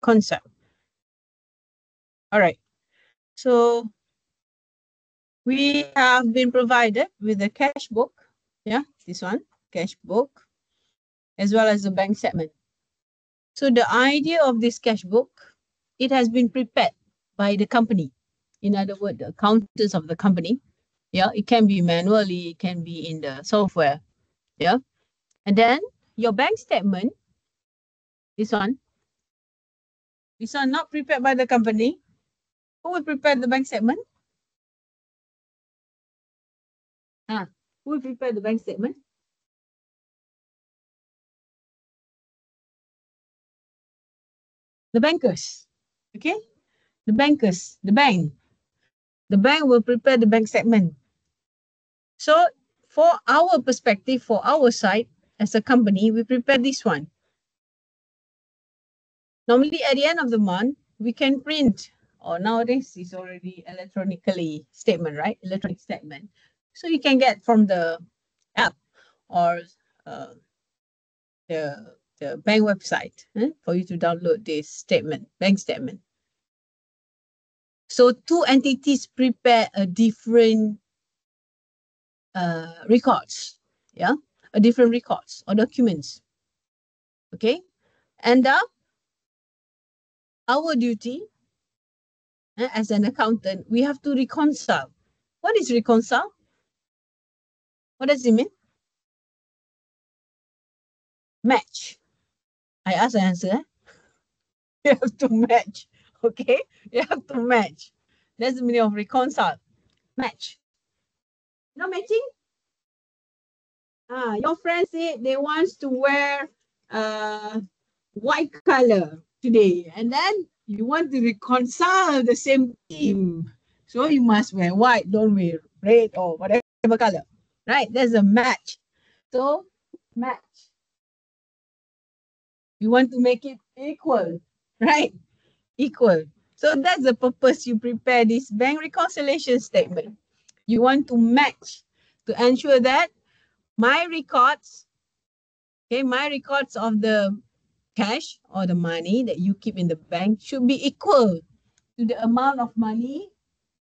concept. All right. So we have been provided with the cash book. Yeah, this one, cash book, as well as the bank statement. So the idea of this cash book, it has been prepared by the company. In other words, the accountants of the company. Yeah, it can be manually, it can be in the software. Yeah. And then your bank statement, this one not prepared by the company. Who will prepare the bank statement? Who will prepare the bank statement? The bankers. Okay? The bankers, the bank. The bank will prepare the bank statement. So for our perspective, for our side, as a company, we prepare this one. Normally at the end of the month, we can print, or nowadays it's already electronically statement, right? Electronic statement. So you can get from the app or the bank website for you to download this statement, bank statement. So two entities prepare a different records, yeah, a different records or documents. Okay, and our duty as an accountant, we have to reconcile. What is reconcile? What does it mean? Match. I ask the answer. You have to match. Okay, you have to match. That's the meaning of reconcile. Match. No matching? Your friend said they want to wear white color today, and then you want to reconcile the same theme. So you must wear white, don't wear red or whatever color. Right? There's a match. So match. You want to make it equal, right? Equal. So that's the purpose you prepare this bank reconciliation statement. You want to match to ensure that my records, okay, my records of the cash or the money that you keep in the bank should be equal to the amount of money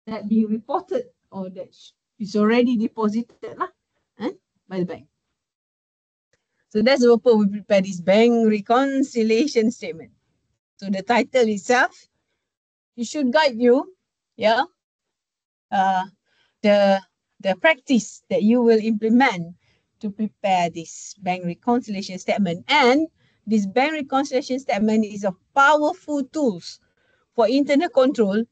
that being reported or that is already deposited by the bank. So that's the purpose we prepare this bank reconciliation statement. So the title itself, it should guide you, yeah, the practice that you will implement to prepare this bank reconciliation statement. And this bank reconciliation statement is a powerful tools for internal control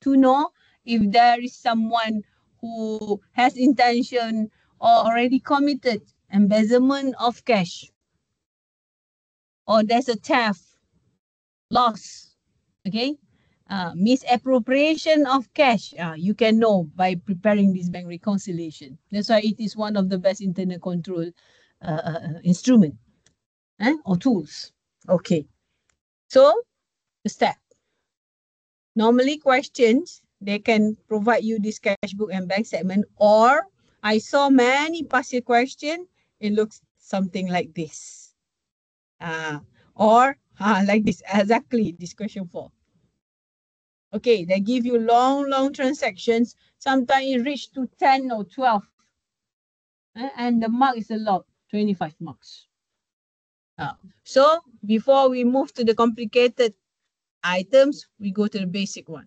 to know if there is someone who has intention or already committed embezzlement of cash, or there's a theft, loss, okay, misappropriation of cash. You can know by preparing this bank reconciliation. That's why it is one of the best internal control instrument or tools. Okay, so the step. Normally questions, they can provide you this cash book and bank statement, or I saw many past year question, it looks something like this. Or like this, exactly this question 4. Okay, they give you long transactions. Sometimes it reach to 10 or 12. And the mark is a lot, 25 marks. So before we move to the complicated items, we go to the basic one.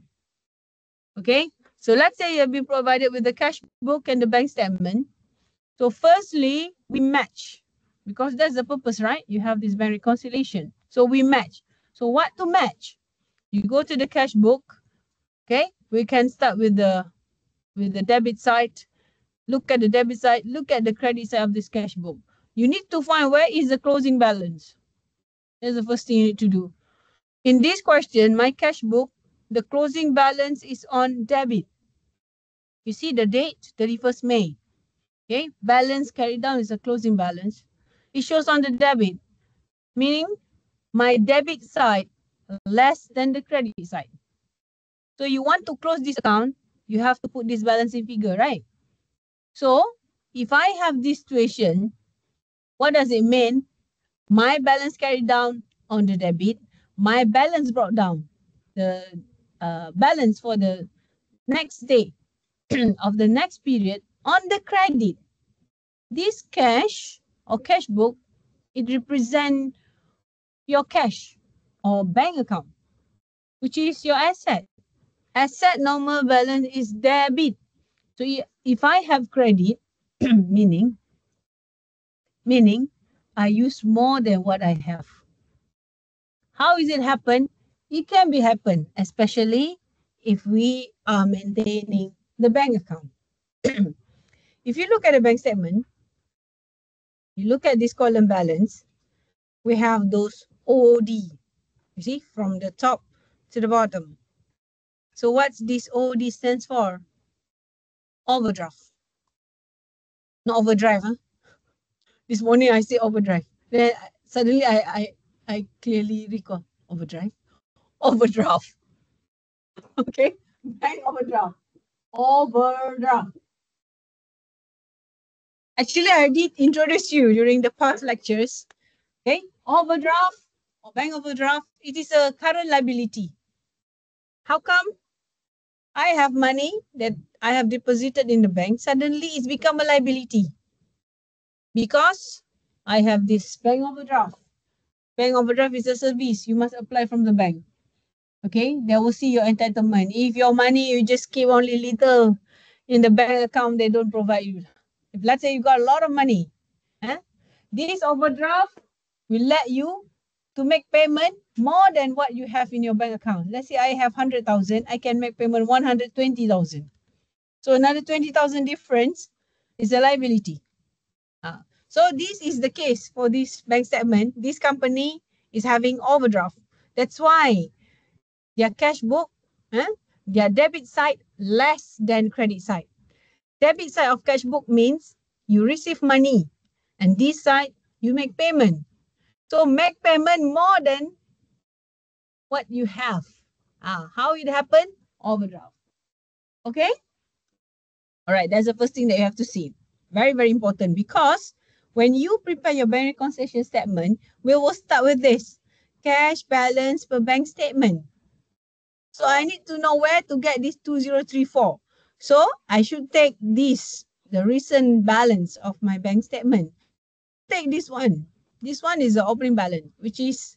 Okay, so let's say you have been provided with the cash book and the bank statement. So firstly, we match, because that's the purpose, right? You have this bank reconciliation. So we match. So what to match? You go to the cash book. Okay, we can start with the debit side. Look at the debit side, look at the credit side of this cash book. You need to find where is the closing balance. That's the first thing you need to do. In this question, my cash book, the closing balance is on debit. You see the date, 31st May. Okay, balance carried down is a closing balance. It shows on the debit, meaning my debit side less than the credit side. So you want to close this account, you have to put this balancing figure, right? So if I have this situation, what does it mean? My balance carried down on the debit, my balance brought down. The balance for the next day of the next period on the credit. This cash or cash book, it represents your cash or bank account, which is your asset. Asset normal balance is debit. So if I have credit, meaning I use more than what I have. How is it happen? It can be happen, especially if we are maintaining the bank account. If you look at the bank statement, you look at this column balance, we have those OD, you see, from the top to the bottom. So what's this OD stands for? Overdraft. Not overdrive, huh? This morning I say overdrive. Then suddenly I clearly recall overdrive. Overdraft. Okay? Bank overdraft. Overdraft. Actually, I did introduce you during the past lectures. Okay? Overdraft or bank overdraft, it is a current liability. How come? I have money that I have deposited in the bank. Suddenly, it's become a liability. Because I have this bank overdraft. Bank overdraft is a service. You must apply from the bank. Okay? They will see your entitlement. If your money, you just keep only little in the bank account, they don't provide you. If let's say you got a lot of money, this overdraft will let you to make payment more than what you have in your bank account. Let's say I have 100,000, I can make payment 120,000. So another 20,000 difference is a liability. So this is the case for this bank statement. This company is having overdraft. That's why their cash book, their debit side less than credit side. Debit side of cash book means you receive money, and this side you make payment. So make payment more than what you have. How it happen? Overdraft. Okay? All right, that's the first thing that you have to see. Very, very important, because when you prepare your bank reconciliation statement, we will start with this. Cash balance per bank statement. So I need to know where to get this 2034. So I should take this, the recent balance of my bank statement. Take this one. This one is the opening balance, which is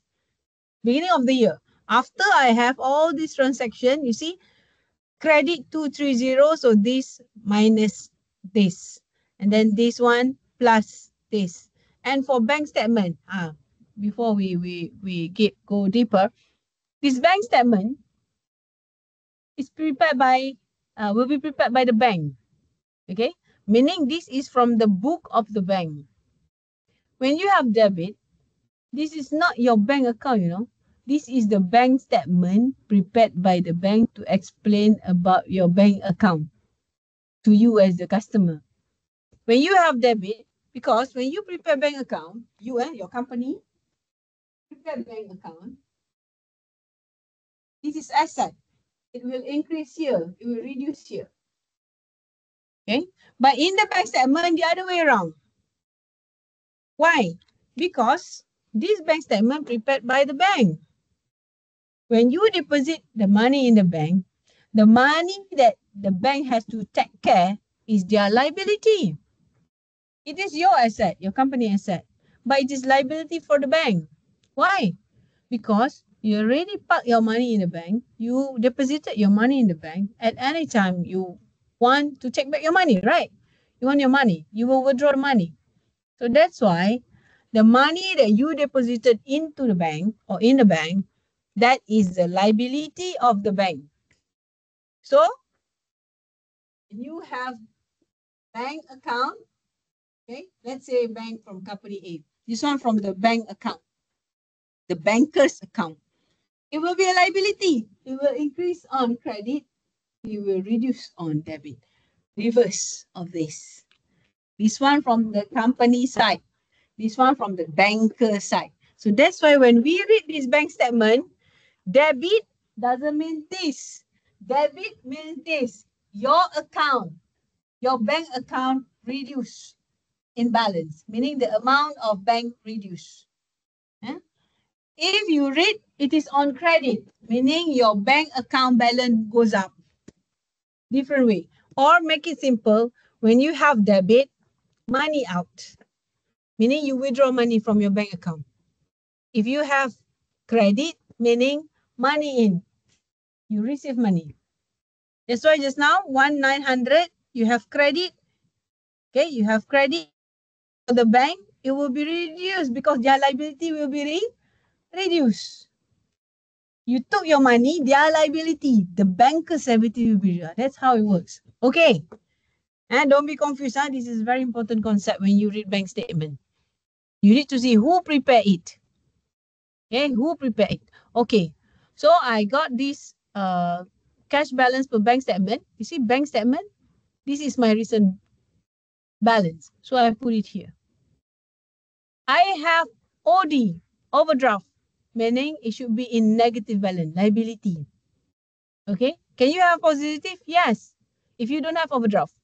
beginning of the year. After I have all this transaction, you see, credit 230, so this minus this. And then this one plus this. And for bank statement, before we go deeper, this bank statement is prepared by, will be prepared by the bank. Okay? Meaning this is from the book of the bank. When you have debit, this is not your bank account, you know. This is the bank statement prepared by the bank to explain about your bank account to you as the customer. When you have debit, because when you prepare bank account, you and your company prepare bank account, this is asset. It will increase here, it will reduce here. Okay? But in the bank statement, the other way around. Why? Because this bank statement prepared by the bank. When you deposit the money in the bank, the money that the bank has to take care is their liability. It is your asset, your company asset, but it is liability for the bank. Why? Because you already parked your money in the bank, you deposited your money in the bank. At any time you want to take back your money, right? You want your money, you will withdraw the money. So that's why the money that you deposited into the bank or in the bank, that is the liability of the bank. So you have bank account, okay? Let's say bank from company A. This one from the bank account, the banker's account. It will be a liability. It will increase on credit. It will reduce on debit. Reverse of this. This one from the company side. This one from the banker side. So that's why when we read this bank statement, debit doesn't mean this. Debit means this. Your account, your bank account reduce in balance, meaning the amount of bank reduce. If you read it is on credit, meaning your bank account balance goes up. Different way. Or make it simple, when you have debit, money out, meaning you withdraw money from your bank account. If you have credit, meaning money in, you receive money. That's why just now, 1,900, you have credit. Okay, you have credit for the bank, it will be reduced because their liability will be reduced. You took your money, their liability, the banker's liability will be reduced. That's how it works. Okay. And don't be confused. This is a very important concept when you read bank statement. You need to see who prepared it. Okay, who prepared it. Okay, so I got this cash balance per bank statement. You see bank statement? This is my recent balance. So I put it here. I have OD, overdraft, meaning it should be in negative balance, liability. Okay, can you have positive? Yes, if you don't have overdraft.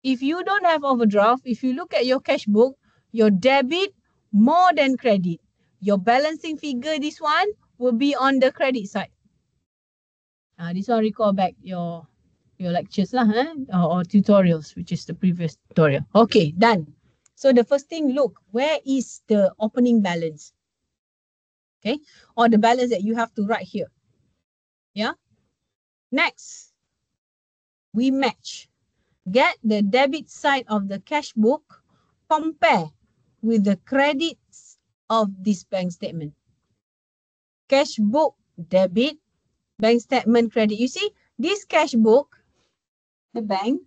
If you don't have overdraft, if you look at your cash book, your debit more than credit. Your balancing figure, this one, will be on the credit side. This one recall back your lectures lah, or tutorials, which is the previous tutorial. Okay, done. So the first thing, look, where is the opening balance? Okay, or the balance that you have to write here. Yeah. Next, we match. Get the debit side of the cash book, compare with the credits of this bank statement. Cash book, debit, bank statement, credit. You see, this cash book, the bank,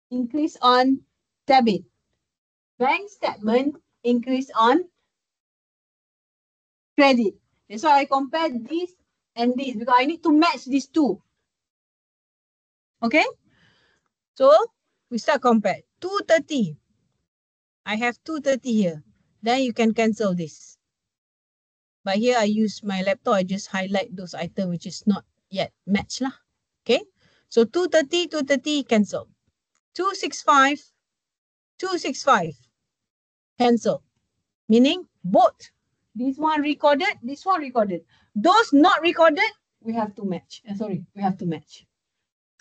increase on debit. Bank statement, increase on credit. That's why I compare this and this, because I need to match these two. Okay? So, we start compare. 230. I have 230 here. Then you can cancel this. But here I use my laptop. I just highlight those items which is not yet matched lah. Okay? So 230, 230, cancel. 265, 265, cancel. Meaning both. This one recorded, this one recorded. Those not recorded, we have to match. We have to match.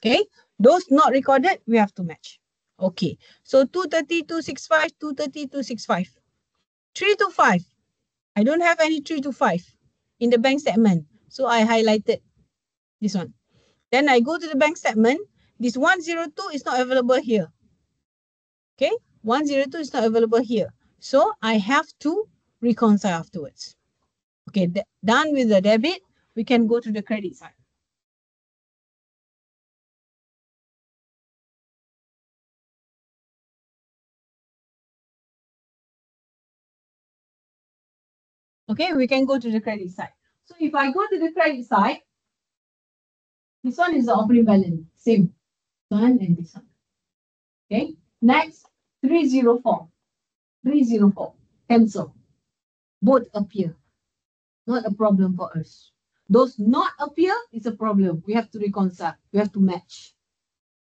Okay? Those not recorded, we have to match. Okay. So 230, 265, 230, 265. 325. I don't have any 325 in the bank statement. So I highlighted this one. Then I go to the bank statement. This 102 is not available here. Okay? 102 is not available here. So I have to reconcile afterwards. Okay, done with the debit, we can go to the credit side. Okay, we can go to the credit side. So if I go to the credit side, this one is the opening balance, same. This one and this one. Okay, next, 304. 304, cancel. Both appear. Not a problem for us. Those not appear is a problem. We have to reconcile. We have to match.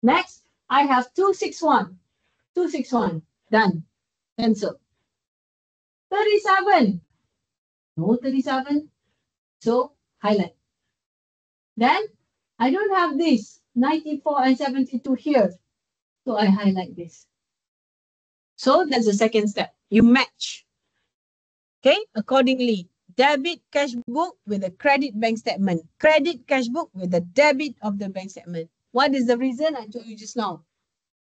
Next, I have 261. 261, done. Cancel. 37. No 37. So, highlight. Then, I don't have this 94 and 72 here. So, I highlight this. So, that's the second step. You match. Okay, accordingly. Debit cash book with the credit bank statement. Credit cash book with the debit of the bank statement. What is the reason? I told you just now.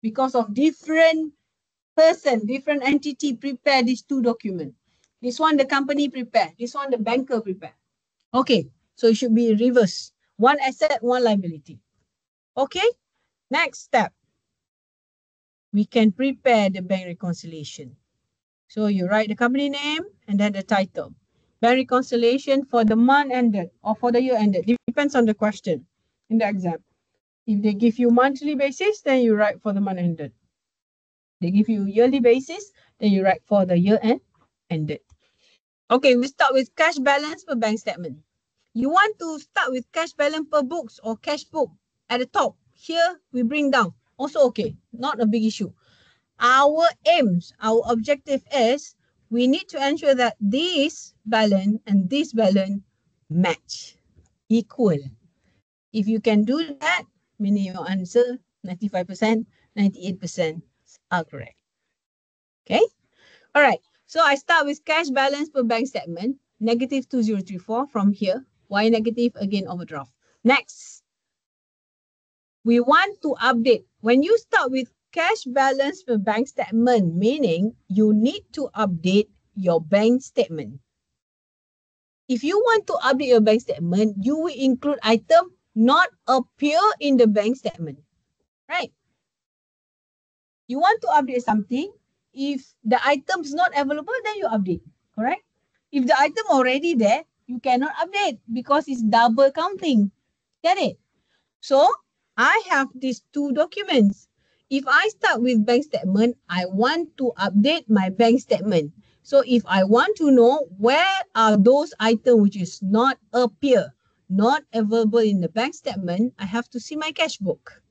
Because of different person, different entity prepare these two documents. This one the company prepare. This one the banker prepare. Okay, so it should be reverse. One asset, one liability. Okay, next step. We can prepare the bank reconciliation. So you write the company name and then the title. Bank reconciliation for the month ended or for the year ended. Depends on the question in the exam. If they give you monthly basis, then you write for the month ended. They give you yearly basis, then you write for the year ended. Okay, we start with cash balance per bank statement. You want to start with cash balance per books or cash book at the top. Here, we bring down. Also okay, not a big issue. Our aims, our objective is we need to ensure that this balance and this balance match, equal. If you can do that, meaning your answer 95%, 98% are correct. Okay? All right. So I start with cash balance per bank statement, negative 2034 from here. Why negative? Again, overdraft. Next, we want to update. When you start with cash balance per bank statement, meaning you need to update your bank statement. If you want to update your bank statement, you will include item not appear in the bank statement, right? You want to update something, if the item is not available, then you update, correct? If the item already there, you cannot update because it's double counting. Get it? So I have these two documents. If I start with bank statement, I want to update my bank statement. So if I want to know where are those items which is not appear, not available in the bank statement, I have to see my cash book.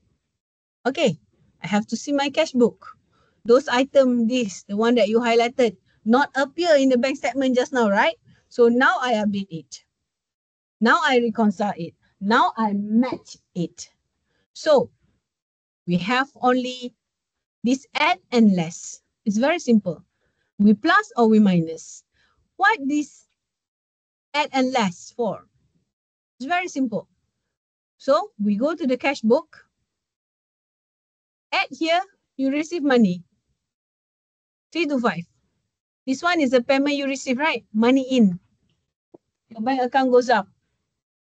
Okay, I have to see my cash book. Those items, the one that you highlighted, not appear in the bank statement just now, right? So now I update it. Now I reconcile it. Now I match it. So we have only this add and less. It's very simple. We plus or we minus. What this add and less for? It's very simple. So we go to the cash book. Add here, you receive money. 325. This one is the payment you receive, right? Money in. Your bank account goes up.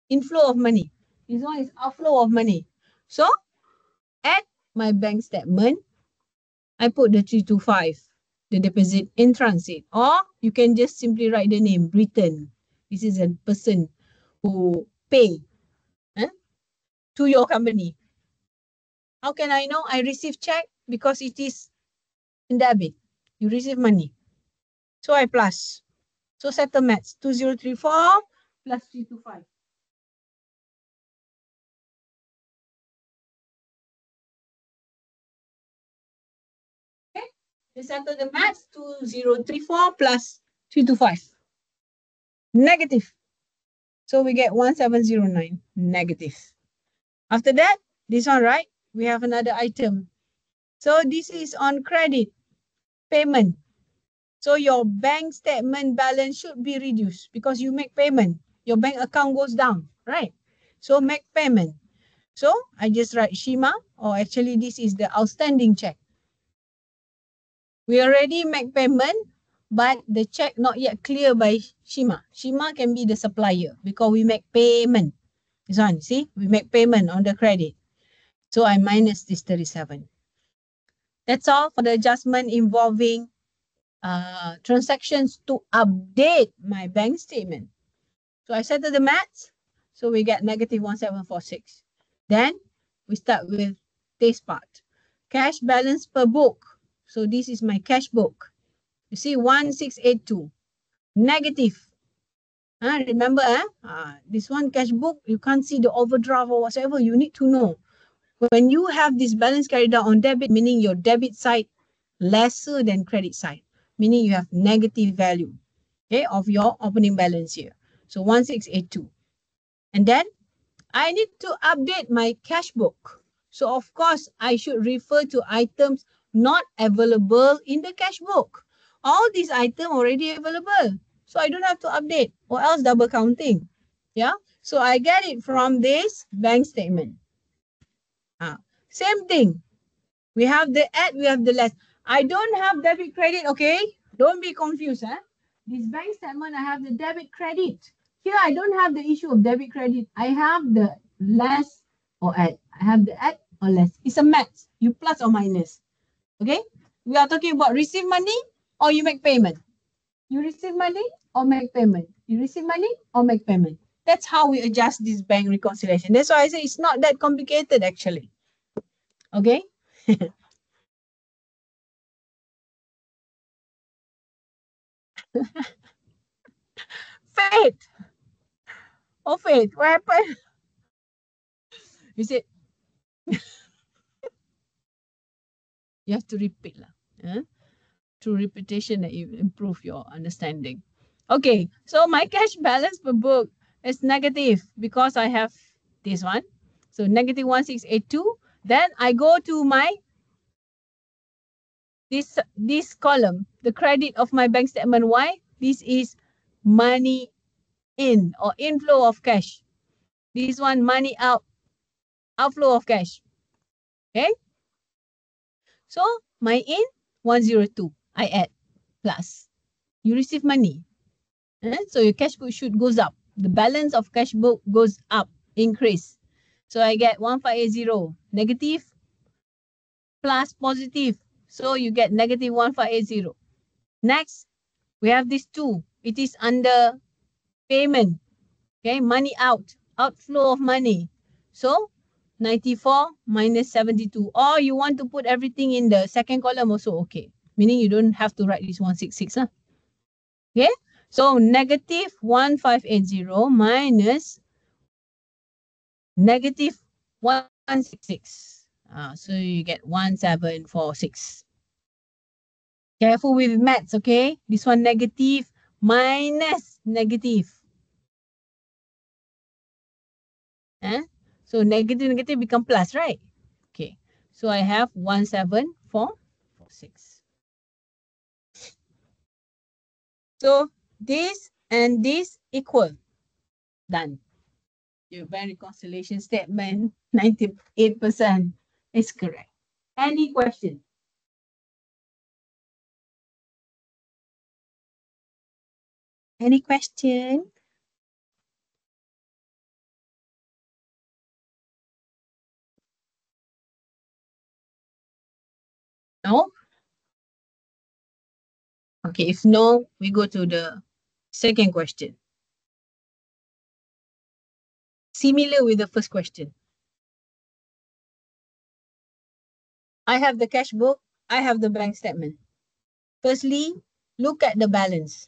Inflow of money. This one is outflow of money. So at my bank statement, I put the 325, the deposit in transit. Or you can just simply write the name, return. This is a person who pay to your company. How can I know I receive check? Because it is in debit. You receive money. So I plus. So settle maths. 2034 plus 325. Okay. We settle the maths. 2034 plus 325. Negative. So we get 1709. Negative. After that, this one, right? We have another item. So this is on credit. Payment. So your bank statement balance should be reduced because you make payment. Your bank account goes down, right? So make payment. So I just write Shima, or actually this is the outstanding check. We already make payment, but the check not yet clear by Shima. Shima can be the supplier because we make payment. This one, see, we make payment on the credit. So I minus this 37. That's all for the adjustment involving transactions to update my bank statement. So I settle the maths. So we get negative 1746. Then we start with this part. Cash balance per book. So this is my cash book. You see 1682. Negative. Remember, this one cash book, you can't see the overdraft or whatever. You need to know. When you have this balance carried out on debit, meaning your debit side lesser than credit side, meaning you have negative value, okay, of your opening balance here. So 1682. And then I need to update my cash book. So of course, I should refer to items not available in the cash book. All these items already available. So I don't have to update or else double counting. Yeah. So I get it from this bank statement. Same thing. We have the add, we have the less. I don't have debit credit, okay? Don't be confused. This bank statement, I have the debit credit. Here, I don't have the issue of debit credit. I have the less or add. I have the add or less. It's a math. You plus or minus. Okay? We are talking about receive money or you make payment. You receive money or make payment. You receive money or make payment. That's how we adjust this bank reconciliation. That's why I say it's not that complicated actually. Okay? Faith. Oh, Faith, what happened? You said, you have to repeat lah. Through repetition that you improve your understanding. Okay, so my cash balance per book, It's negative because I have this one. So negative 1682. Then I go to my this column, the credit of my bank statement. Why? This is money in or inflow of cash. This one money out, outflow of cash. Okay. So my in 102. I add plus. You receive money. So your cash book should goes up. The balance of cash book goes up, increase. So I get 1580 negative plus positive. So you get negative 1580. Next, we have this 2. It is under payment. Okay, money out, outflow of money. So 94 minus 72. Or you want to put everything in the second column also okay. Meaning you don't have to write this 166. Okay, so negative 1580 minus negative 166. So you get 1746. Careful with maths, okay? This one negative minus negative. So negative become plus, right? Okay. So I have 17446. So this and this equal. Done. Your bank reconciliation statement, 98% is correct. Any question? Any question? No? Okay, if no, we go to the second question. Similar with the first question. I have the cash book. I have the bank statement. Firstly, look at the balance.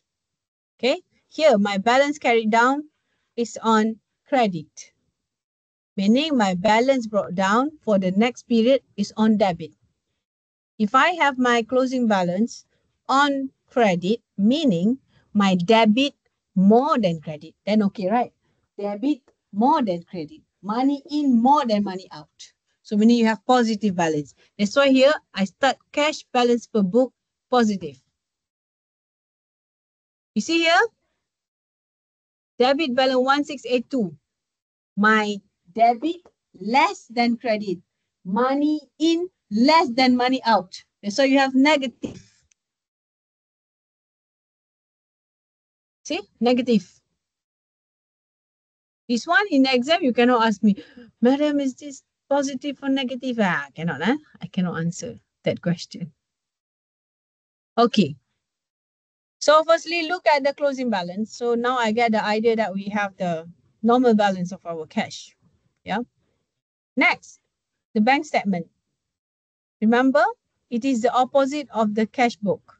Okay, here my balance carried down is on credit. Meaning my balance brought down for the next period is on debit. If I have my closing balance on credit, meaning my debit more than credit, then okay, right? Debit more than credit. Money in more than money out. So meaning you have positive balance. That's why here I start cash balance per book positive. You see here? Debit balance 1682. My debit less than credit. Money in less than money out. So you have negative. See? Negative. This one in the exam, you cannot ask me, Madam, is this positive or negative? I cannot. I cannot answer that question. Okay. So firstly, look at the closing balance. So now I get the idea that we have the normal balance of our cash. Yeah. Next, the bank statement. Remember, it is the opposite of the cash book.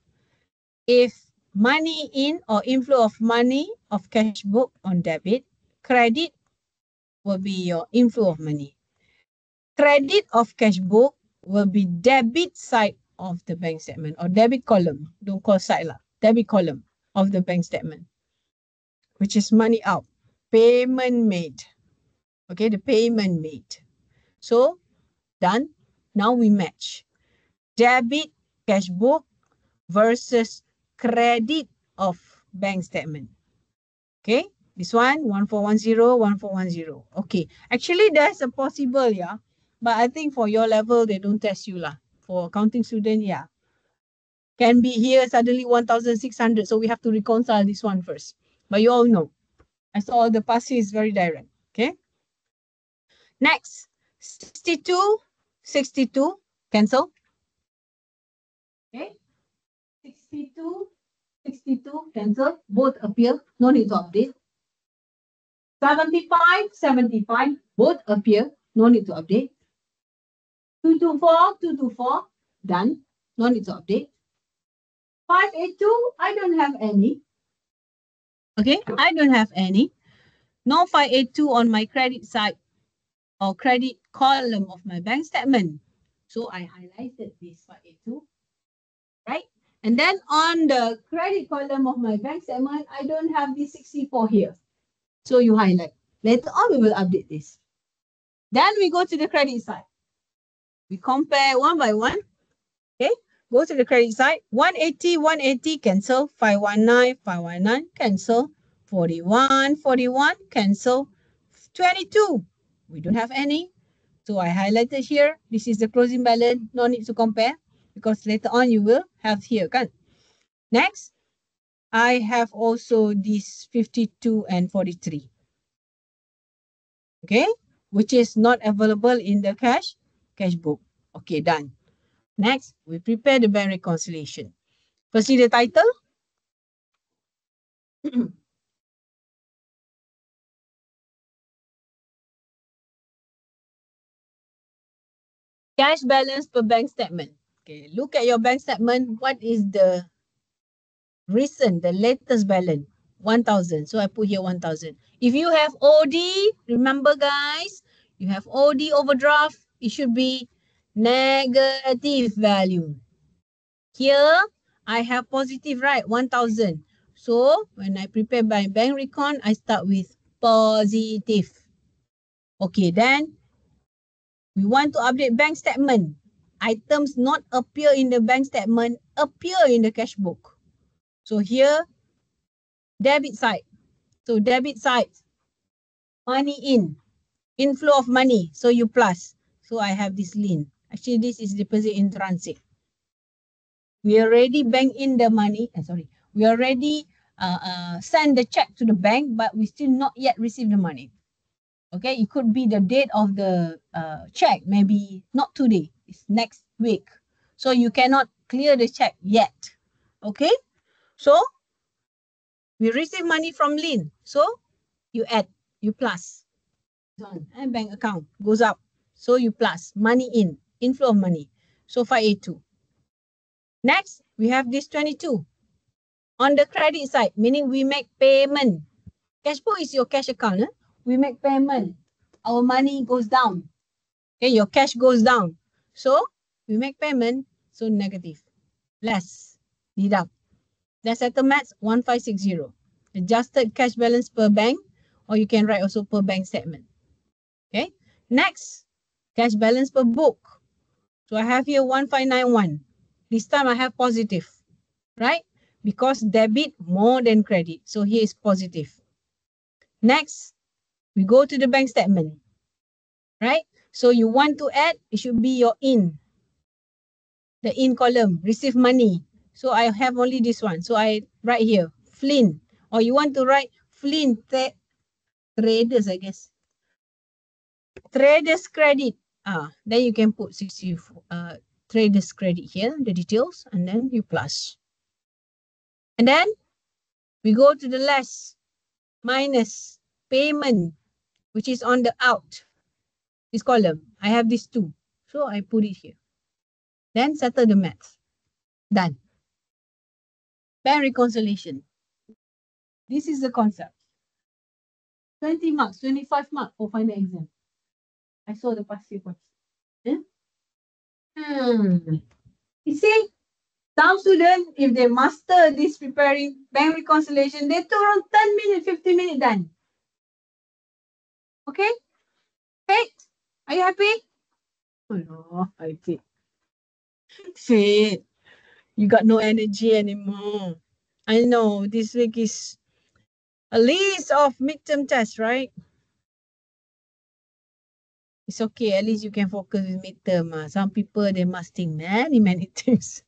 If money in or inflow of money of cash book on debit, credit will be your inflow of money. Credit of cash book will be debit side of the bank statement or debit column. Don't call side lah. Debit column of the bank statement, which is money out, payment made. Okay, the payment made. So done. Now we match debit cash book versus credit of bank statement. Okay, this one 1410, 1410. Okay, actually there's a possible, yeah, but I think for your level they don't test you lah. For accounting student, yeah, can be here suddenly 1600. So we have to reconcile this one first. But you all know, I saw the passing is very direct. Okay. Next, 62, 62, cancel. Okay. 62, 62, cancel. Both appear. No need to update. 75, 75, both appear. No need to update. 224, 224, done. No need to update. 582, I don't have any. Okay, I don't have any. No 582 on my credit side or credit column of my bank statement. So I highlighted this 582, right? And then on the credit column of my bank statement, I don't have this 64 here. So you highlight. Later on, we will update this. Then we go to the credit side. We compare one by one. Okay, go to the credit side. 180, 180, cancel. 519, 519, cancel. 41, 41, cancel. 22, we don't have any. So I highlighted here. This is the closing balance. No need to compare because later on you will have here. Kan? Next, I have also this 52 and 43. Okay, which is not available in the cash book. Okay, done. Next, we prepare the bank reconciliation. Firstly, the title. Cash balance per bank statement. Okay, look at your bank statement. What is the recent, the latest balance? 1,000. So I put here 1,000. If you have OD, remember guys, you have OD overdraft, it should be negative value. Here, I have positive, right? 1,000. So when I prepare my bank recon, I start with positive. Okay, then we want to update bank statement. Items not appear in the bank statement, appear in the cash book. So here, debit side. So debit side, money in, inflow of money. So you plus. So I have this lien. Actually, this is deposit in transit. We already bank in the money. We already send the check to the bank, but we still not yet receive the money. Okay, it could be the date of the check, maybe not today, it's next week. So you cannot clear the check yet. Okay, so we receive money from lien. So you add, you plus. And bank account goes up. So you plus money in, inflow of money. So 582. Next, we have this 22. On the credit side, meaning we make payment. Cash book is your cash account. We make payment. Our money goes down. Okay, your cash goes down. So we make payment. So negative. Less. Deduct. The settlements 1560. Adjusted cash balance per bank, or you can write also per bank statement. Okay. Next, cash balance per book. So I have here 1591. This time I have positive, right? Because debit more than credit. So here is positive. Next, we go to the bank statement, right? So you want to add, it should be your in. The in column, receive money. So I have only this one. So I write here, Flynn. Or you want to write Flynn traders, I guess. Traders credit. Then you can put 64 traders credit here, the details, and then you plus. And then we go to the less minus payment, which is on the out. This column. I have these two. So I put it here. Then settle the math. Done. Bank reconciliation. This is the concept. 20 marks, 25 marks for final exam. I saw the past paper. You see, some students, if they master this preparing bank reconciliation, they took around 10 minutes, 15 minutes done. Okay? Faith, are you happy? Oh no, I think. Faith, you got no energy anymore. I know this week is a list of midterm tests, right? It's okay, at least you can focus with midterm. Some people, they must think many, many things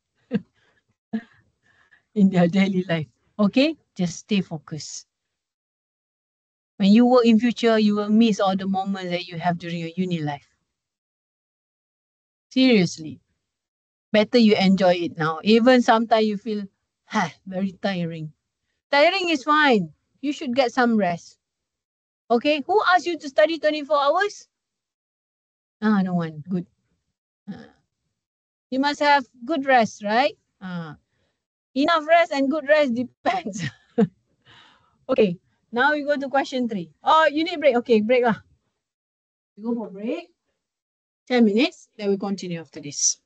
in their daily life. Okay, just stay focused. When you work in future, you will miss all the moments that you have during your uni life. Seriously. Better you enjoy it now. Even sometimes you feel very tiring. Tiring is fine. You should get some rest. Okay? Who asked you to study 24 hours? No one. Good. You must have good rest, right? Enough rest and good rest depends. Okay. Now we go to question 3. Oh, you need break. Okay, break lah. We go for break. 10 minutes. Then we continue after this.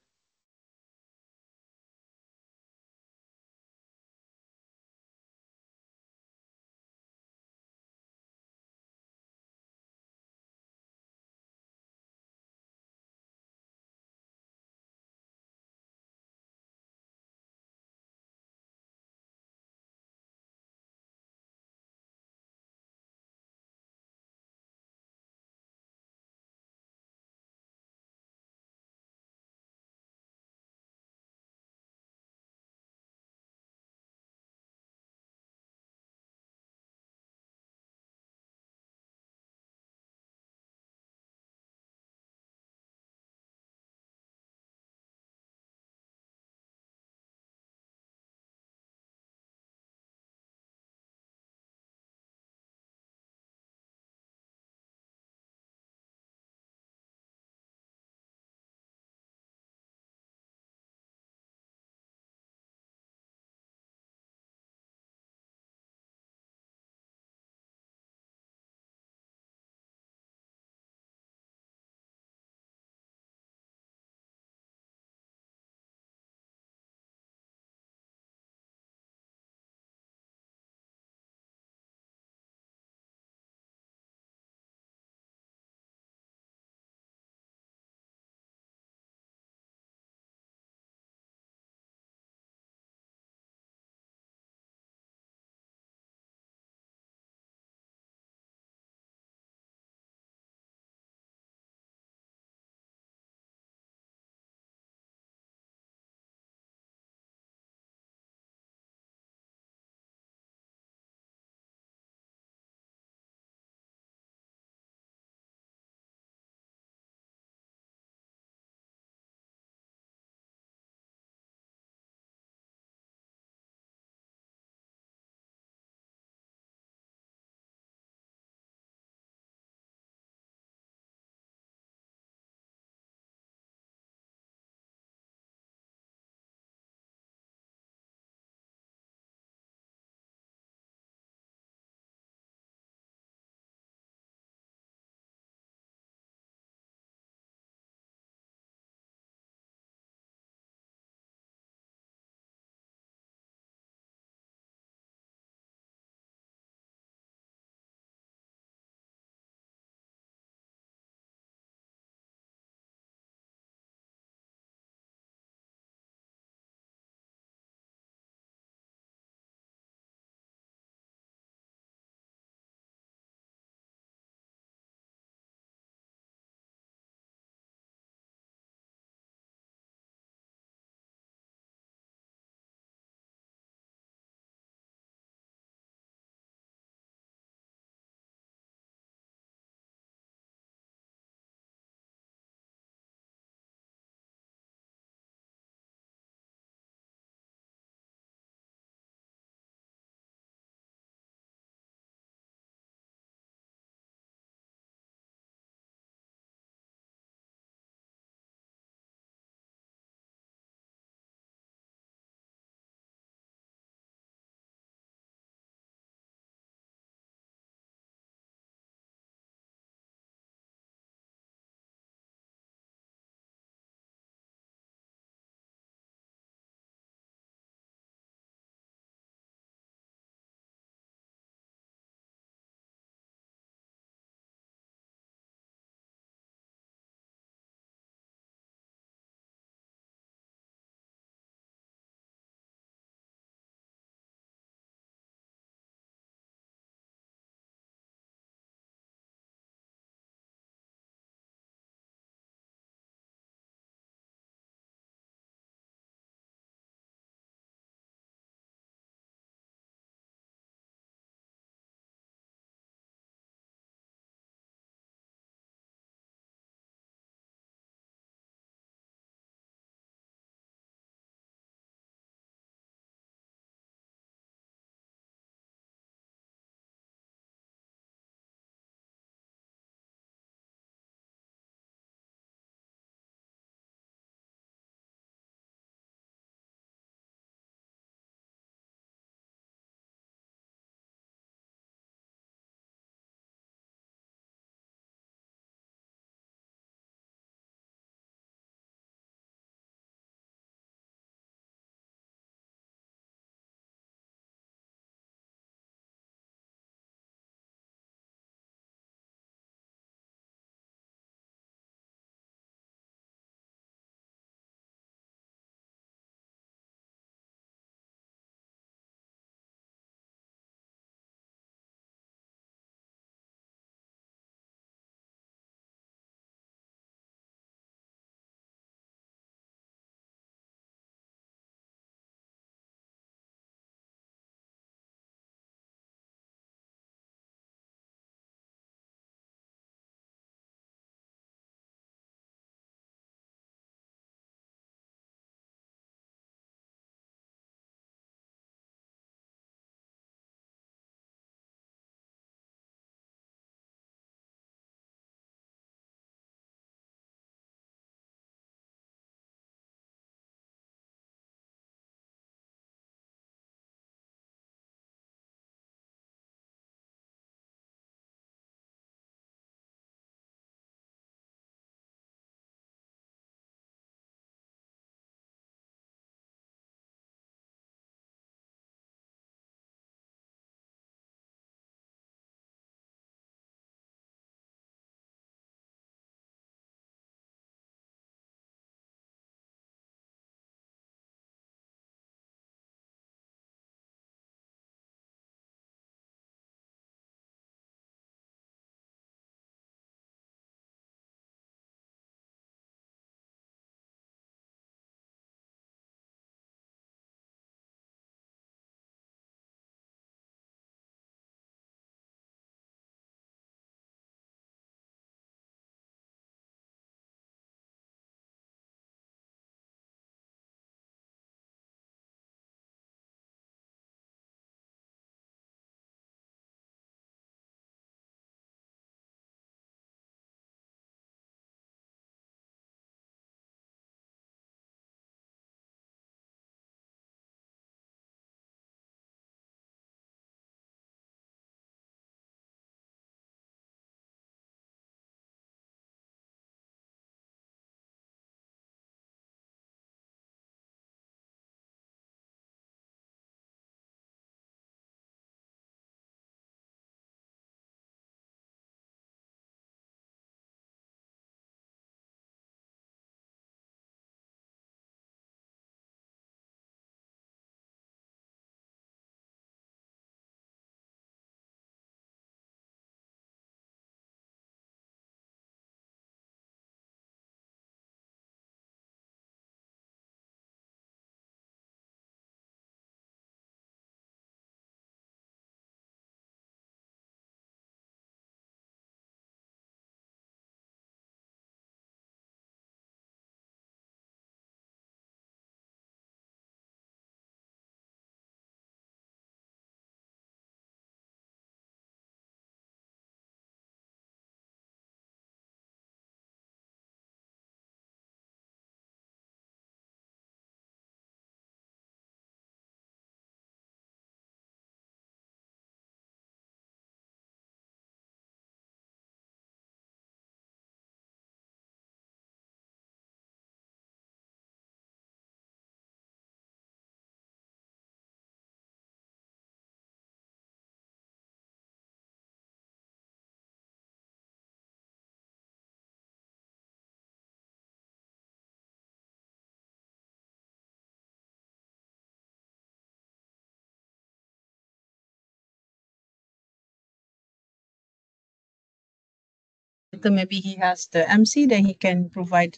After maybe he has the MC, then he can provide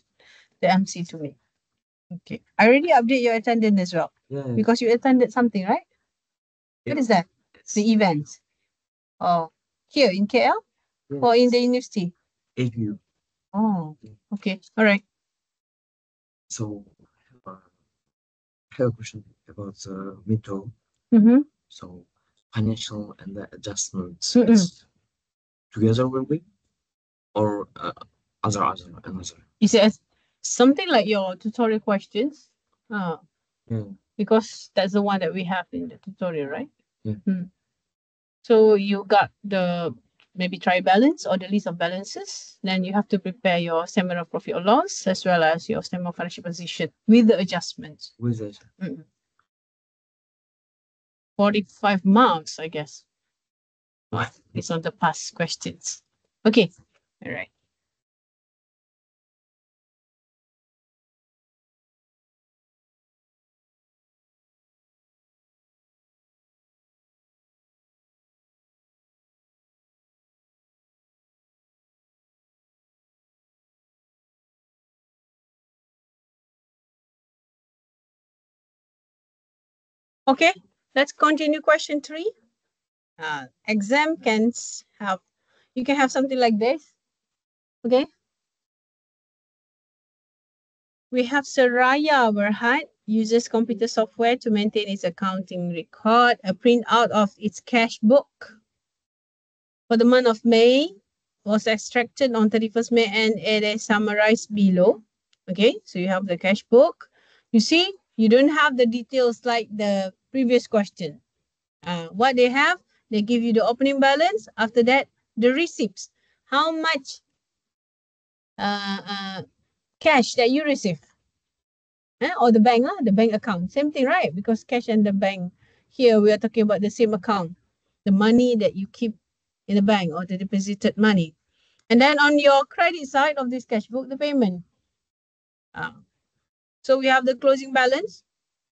the MC to me. Okay. I already update your attendance as well. Yeah. Because you attended something, right? Yeah. What is that? It's The event. Oh, here in KL yes. or in the university? AU. Oh, okay. All right. So I have a question about midterm. Mm-hmm. So financial and the adjustments Mm-mm. it's together will be or another. Is it something like your tutorial questions? Yeah. Because that's the one that we have in the tutorial, right? Yeah. So you got the maybe trial balance or the list of balances. Then you have to prepare your statement of profit or loss as well as your statement of financial position with the adjustments. With it. 45 marks, I guess. What? It's on the past questions. Okay. All right. Okay, let's continue question 3. Exam can have, you can have something like this. Okay. We have Saraya Berhad uses computer software to maintain its accounting record, a printout of its cash book for the month of May was extracted on 31st May and it is summarized below. Okay, so you have the cash book. You see, you don't have the details like the previous question. What they have, they give you the opening balance. After that, the receipts. How much cash that you receive. Or the bank account. Same thing, right? Because cash and the bank, here we are talking about the same account. The money that you keep in the bank or the deposited money. And then on your credit side of this cash book, the payment. So we have the closing balance.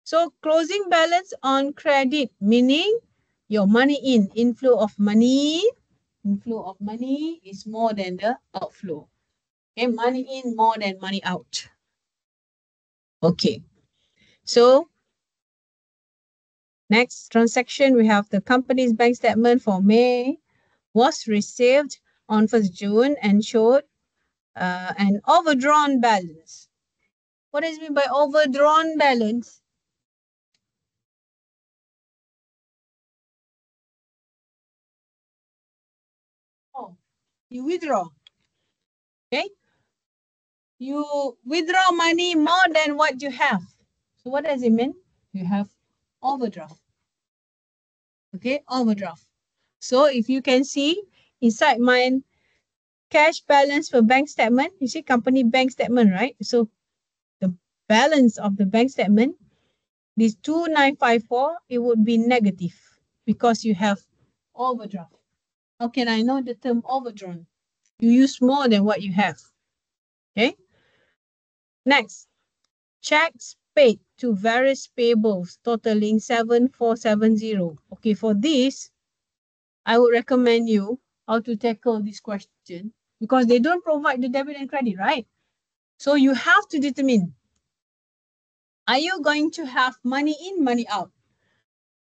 So closing balance on credit, meaning your money inflow of money is more than the outflow. Okay, money in more than money out. Okay, so next transaction, we have the company's bank statement for May was received on 1st June and showed an overdrawn balance. What does it mean by overdrawn balance? Oh, you withdraw. Okay, you withdraw money more than what you have. So what does it mean? You have overdraft. Okay, overdraft. So if you can see inside my cash balance for bank statement, you see company bank statement, right? So the balance of the bank statement, this 2954, it would be negative because you have overdraft. How can I know the term overdrawn? You use more than what you have. Okay. Next, checks paid to various payables totaling 7470. Okay, for this, I would recommend you how to tackle this question because they don't provide the debit and credit, right? So you have to determine, are you going to have money in, money out?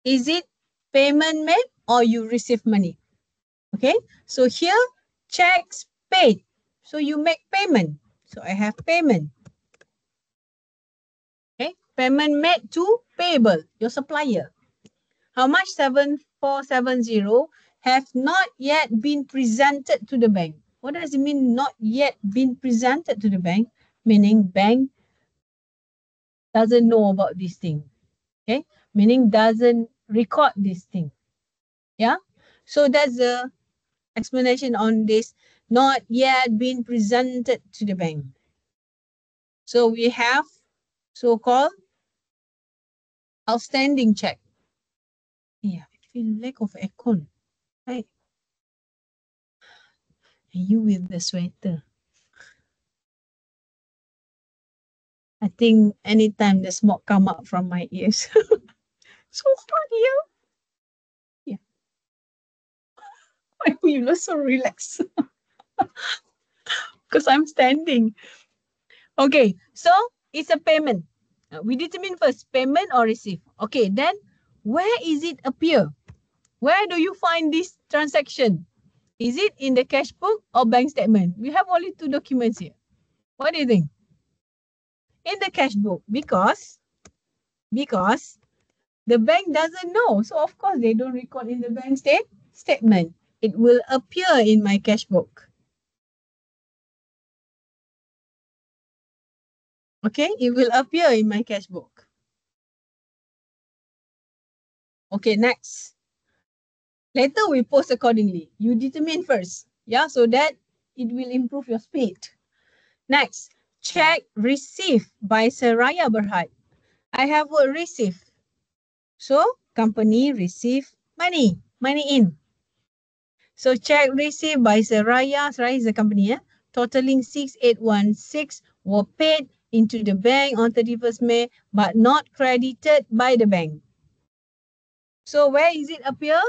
Is it payment made or you receive money? Okay, so here, checks paid. So you make payment. So I have payment. Okay, payment made to payable, your supplier. How much? 7470 have not yet been presented to the bank. What does it mean not yet been presented to the bank? Meaning bank doesn't know about this thing. Okay, meaning doesn't record this thing. Yeah, so that's the explanation on this not yet been presented to the bank. So we have so-called outstanding check. Yeah, I feel lack of aircon. Right? And you with the sweater. I think anytime the smoke come up from my ears. So hot here. Yeah. Why you look so relaxed? because I'm standing. Okay, so it's a payment. We determine first payment or receive. Okay, then where is it appear? Where do you find this transaction? Is it in the cash book or bank statement? We have only two documents here. What do you think? In the cash book, because the bank doesn't know. So of course they don't record in the bank statement. It will appear in my cash book. Okay, it will appear in my cash book. Okay, next. Later we post accordingly. You determine first. Yeah, so that it will improve your speed. Next, check received by Seraya Berhad. I have a receive. So company receive money in. So check received by Seraya is the company, totaling 6,816 were paid into the bank on 31st May, but not credited by the bank. So where is it appear?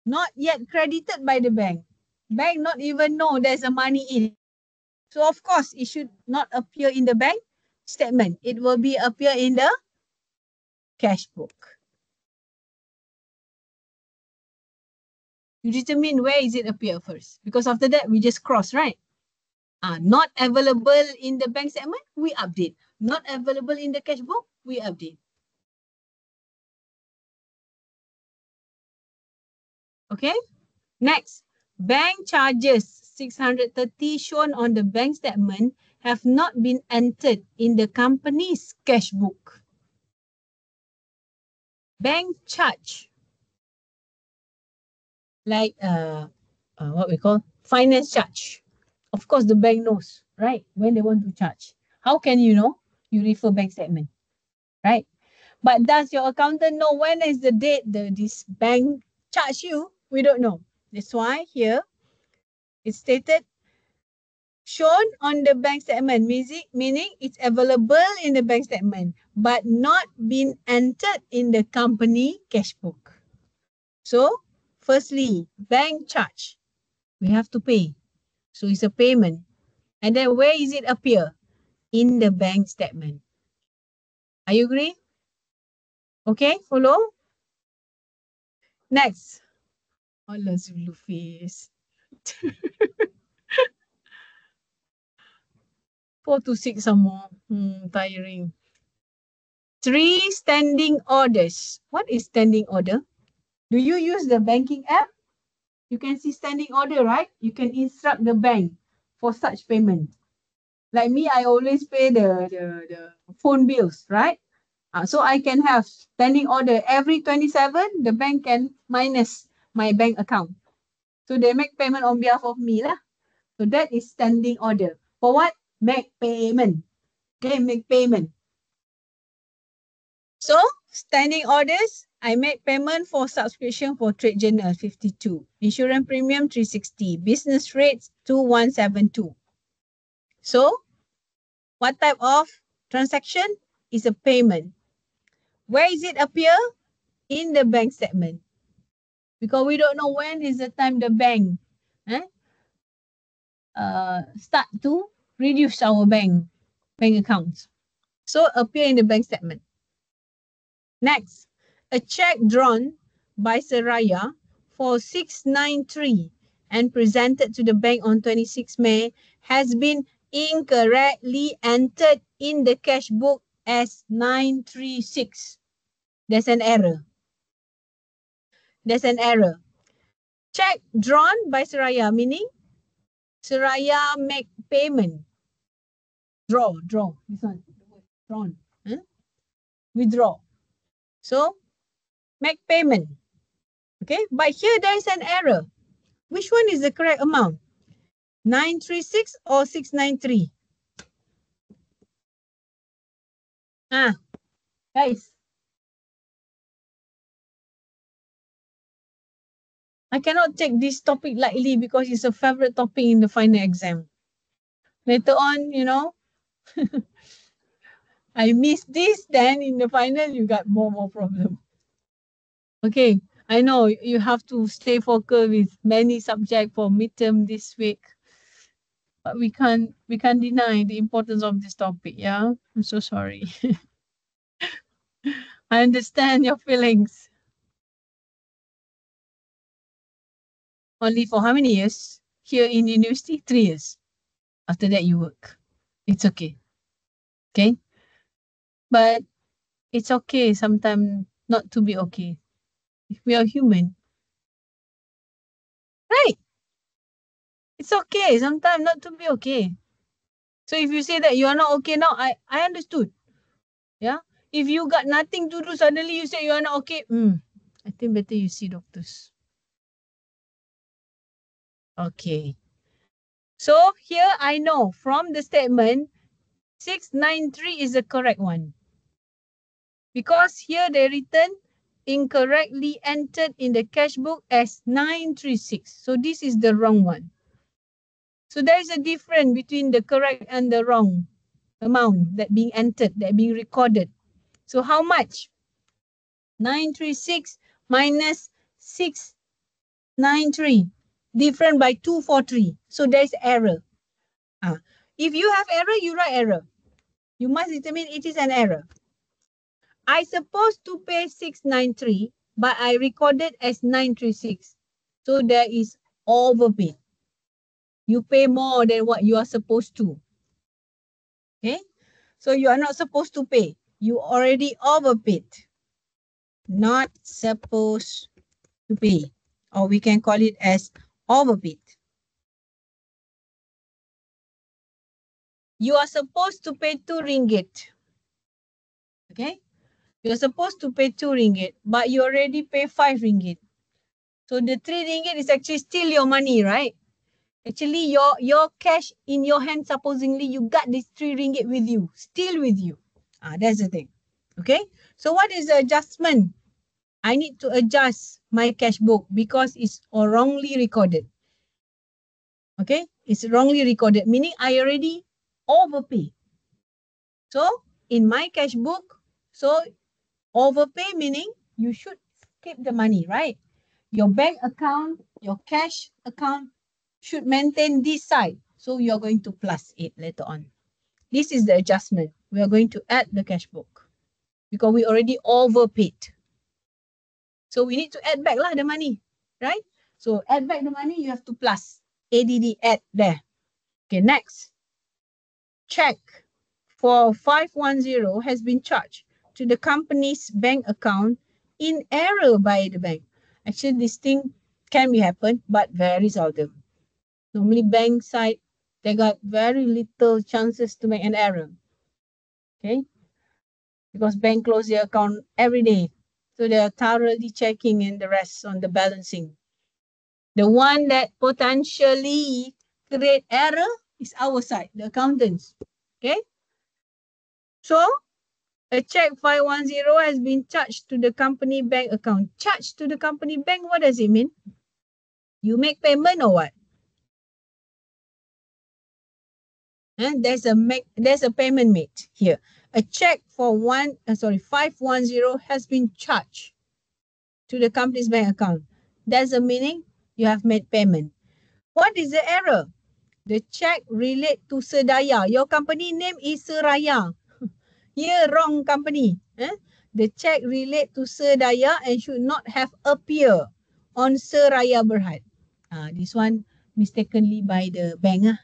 Not yet credited by the bank. Bank not even know there's a money in. So of course, it should not appear in the bank statement. It will be appear in the cash book. You determine where is it appear first. Because after that, we just cross, right? Not available in the bank statement, we update. Not available in the cash book, we update. Okay? Next, bank charges 630 shown on the bank statement have not been entered in the company's cash book. Bank charge, like what we call finance charge. Of course, the bank knows, right? When they want to charge. How can you know? You refer bank statement, right? But does your accountant know when is the date this bank charge you? We don't know. That's why here it's stated shown on the bank statement, meaning it's available in the bank statement, but not been entered in the company cash book. So, firstly, bank charge, we have to pay. So it's a payment. And then where is it appear? In the bank statement. Are you agree? Okay, follow? Next. Allah Zulu face. 4 to 6 some more. Tiring. 3 standing orders. What is standing order? Do you use the banking app? You can see standing order, right? You can instruct the bank for such payment. Like me, I always pay the phone bills, right? So I can have standing order every 27, the bank can minus my bank account. So they make payment on behalf of me lah. So that is standing order. For what? Make payment. Okay, make payment. So standing orders, I made payment for subscription for Trade Journal 52, insurance premium 360, business rates 2172. So what type of transaction is a payment? Where is it appear? In the bank statement. Because we don't know when is the time the bank start to reduce our bank accounts. So appear in the bank statement. Next, a check drawn by Seraya for 693 and presented to the bank on 26 May has been incorrectly entered in the cash book as 936. There's an error. There's an error. Check drawn by Seraya, meaning Seraya make payment. Draw. This one, drawn. Withdraw. So, make payment. Okay, but here there is an error. Which one is the correct amount? 936 or 693? Guys. I cannot take this topic lightly because it's a favorite topic in the final exam. Later on, you know, I miss this, then in the final, you got more problem. Okay, I know you have to stay focused with many subjects for midterm this week. But we can't deny the importance of this topic, yeah? I'm so sorry. I understand your feelings. Only for how many years? Here in university, 3 years. After that, you work. It's okay. Okay? But it's okay sometimes not to be okay. We are human. Right? It's okay sometimes not to be okay. So if you say that you are not okay now, I understood. Yeah? If you got nothing to do, suddenly you say you are not okay. I think better you see doctors. Okay. So here I know from the statement 693 is the correct one. Because here they written incorrectly entered in the cash book as 936. So this is the wrong one. So there is a difference between the correct and the wrong amount that being entered, that being recorded. So how much? 936 minus 693. Different by 243. So there is error. If you have error, you write error. You must determine it is an error. I supposed to pay 693, but I recorded as 936. So there is overpaid. You pay more than what you are supposed to. Okay? So you are not supposed to pay. You already overpaid. Not supposed to pay. Or we can call it as overpaid. You are supposed to pay 2 ringgit. Okay? You're supposed to pay 2 ringgit, but you already pay 5 ringgit. So the 3 ringgit is actually still your money, right? Actually, your cash in your hand, supposedly you got this 3 ringgit with you, still with you. That's the thing. Okay? So what is the adjustment? I need to adjust my cash book because it's wrongly recorded. Okay? It's wrongly recorded, meaning I already overpay. So in my cash book, so overpay meaning you should keep the money, right? Your bank account, your cash account should maintain this side. So you're going to plus it later on. This is the adjustment. We are going to add the cash book because we already overpaid. So we need to add back the money, right? So add back the money, you have to plus. ADD, add there. Okay, next. Check for 510 has been charged to the company's bank account in error by the bank. Actually, this thing can be happen, but very seldom. Normally, bank side, they got very little chances to make an error. Okay? Because bank close their account every day. So they are thoroughly checking and the rest on the balancing. The one that potentially create error is our side, the accountants. Okay? So a check 510 has been charged to the company bank account. Charged to the company bank, what does it mean? You make payment or what? There's a payment made here. A check for 510 has been charged to the company's bank account. That's the meaning you have made payment. What is the error? The check relate to Sedaya. Your company name is Seraya. Here, wrong company. The check relate to Sedaya and should not have appear on Seraya Berhad. This one mistakenly by the bank.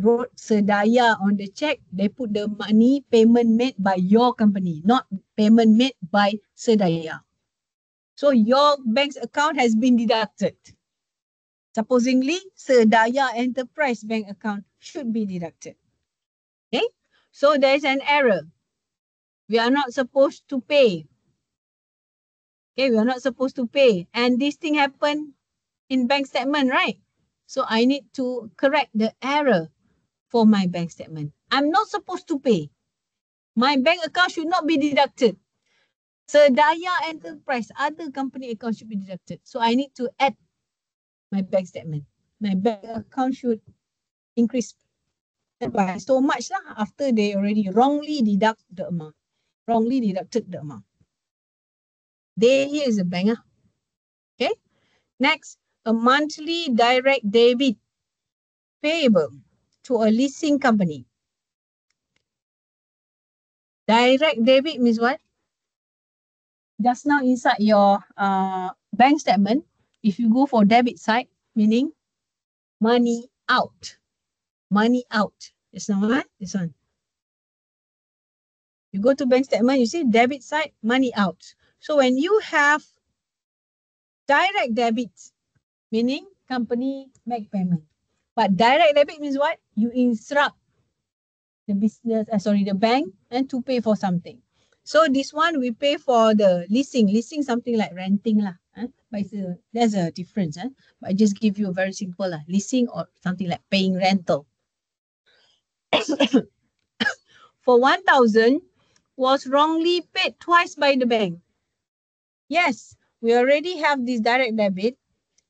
Wrote Sedaya on the check. They put the money payment made by your company, not payment made by Sedaya. So your bank's account has been deducted. Supposedly, Sedaya Enterprise bank account should be deducted. Okay, so there is an error. We are not supposed to pay. Okay, we are not supposed to pay. And this thing happened in bank statement, right? So I need to correct the error for my bank statement. I'm not supposed to pay. My bank account should not be deducted. Sedaya Enterprise, other company account should be deducted. So I need to add my bank statement. My bank account should increase by so much after they already wrongly deduct the amount. Wrongly deducted the amount. They here is a bank. Okay. Next, a monthly direct debit payable to a leasing company. Direct debit means what? Just now inside your bank statement, if you go for debit side, meaning money out. Money out. It's not what? This one. You go to bank statement, you see debit side, money out. So when you have direct debit, meaning company make payment. But direct debit means what? You instruct the business, the bank, and to pay for something. So this one we pay for the leasing. Leasing something like renting lah. But there's a difference. But I just give you a very simple lah. Leasing or something like paying rental. For 1,000 was wrongly paid twice by the bank. Yes, we already have this direct debit.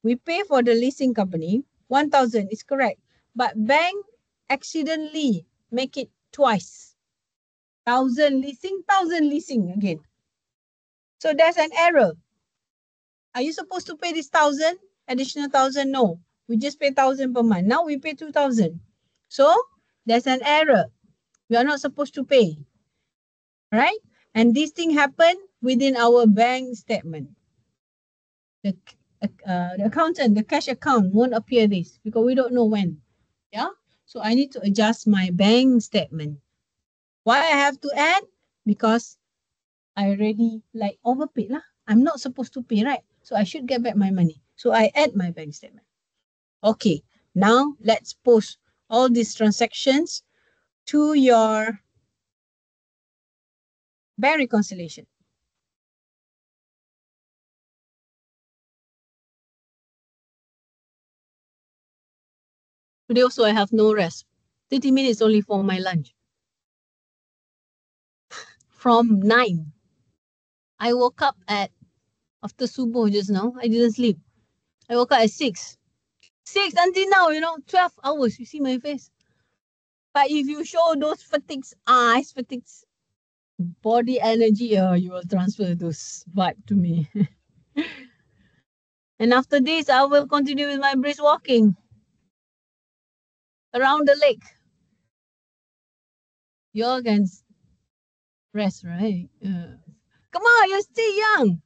We pay for the leasing company. 1,000 is correct. But bank accidentally make it twice. 1,000 leasing again. So there's an error. Are you supposed to pay this 1,000? Additional 1,000? No. We just pay 1,000 per month. Now we pay 2,000. So there's an error. We are not supposed to pay. Right? And this thing happened within our bank statement. The accountant, the cash account won't appear this because we don't know when. Yeah. So I need to adjust my bank statement. Why I have to add? Because I already like overpaid lah. I'm not supposed to pay, right? So I should get back my money. So I add my bank statement. Okay. Now let's post all these transactions to your bank reconciliation. Today also I have no rest. 30 minutes only for my lunch. From 9. I woke up after subuh just now. I didn't sleep. I woke up at 6. 6 until now, 12 hours. You see my face. But if you show those fatigues, eyes, fatigues, body energy, you will transfer those vibe to me. And after this, I will continue with my brisk walking around the lake. You all can rest, right? Come on, you're still young.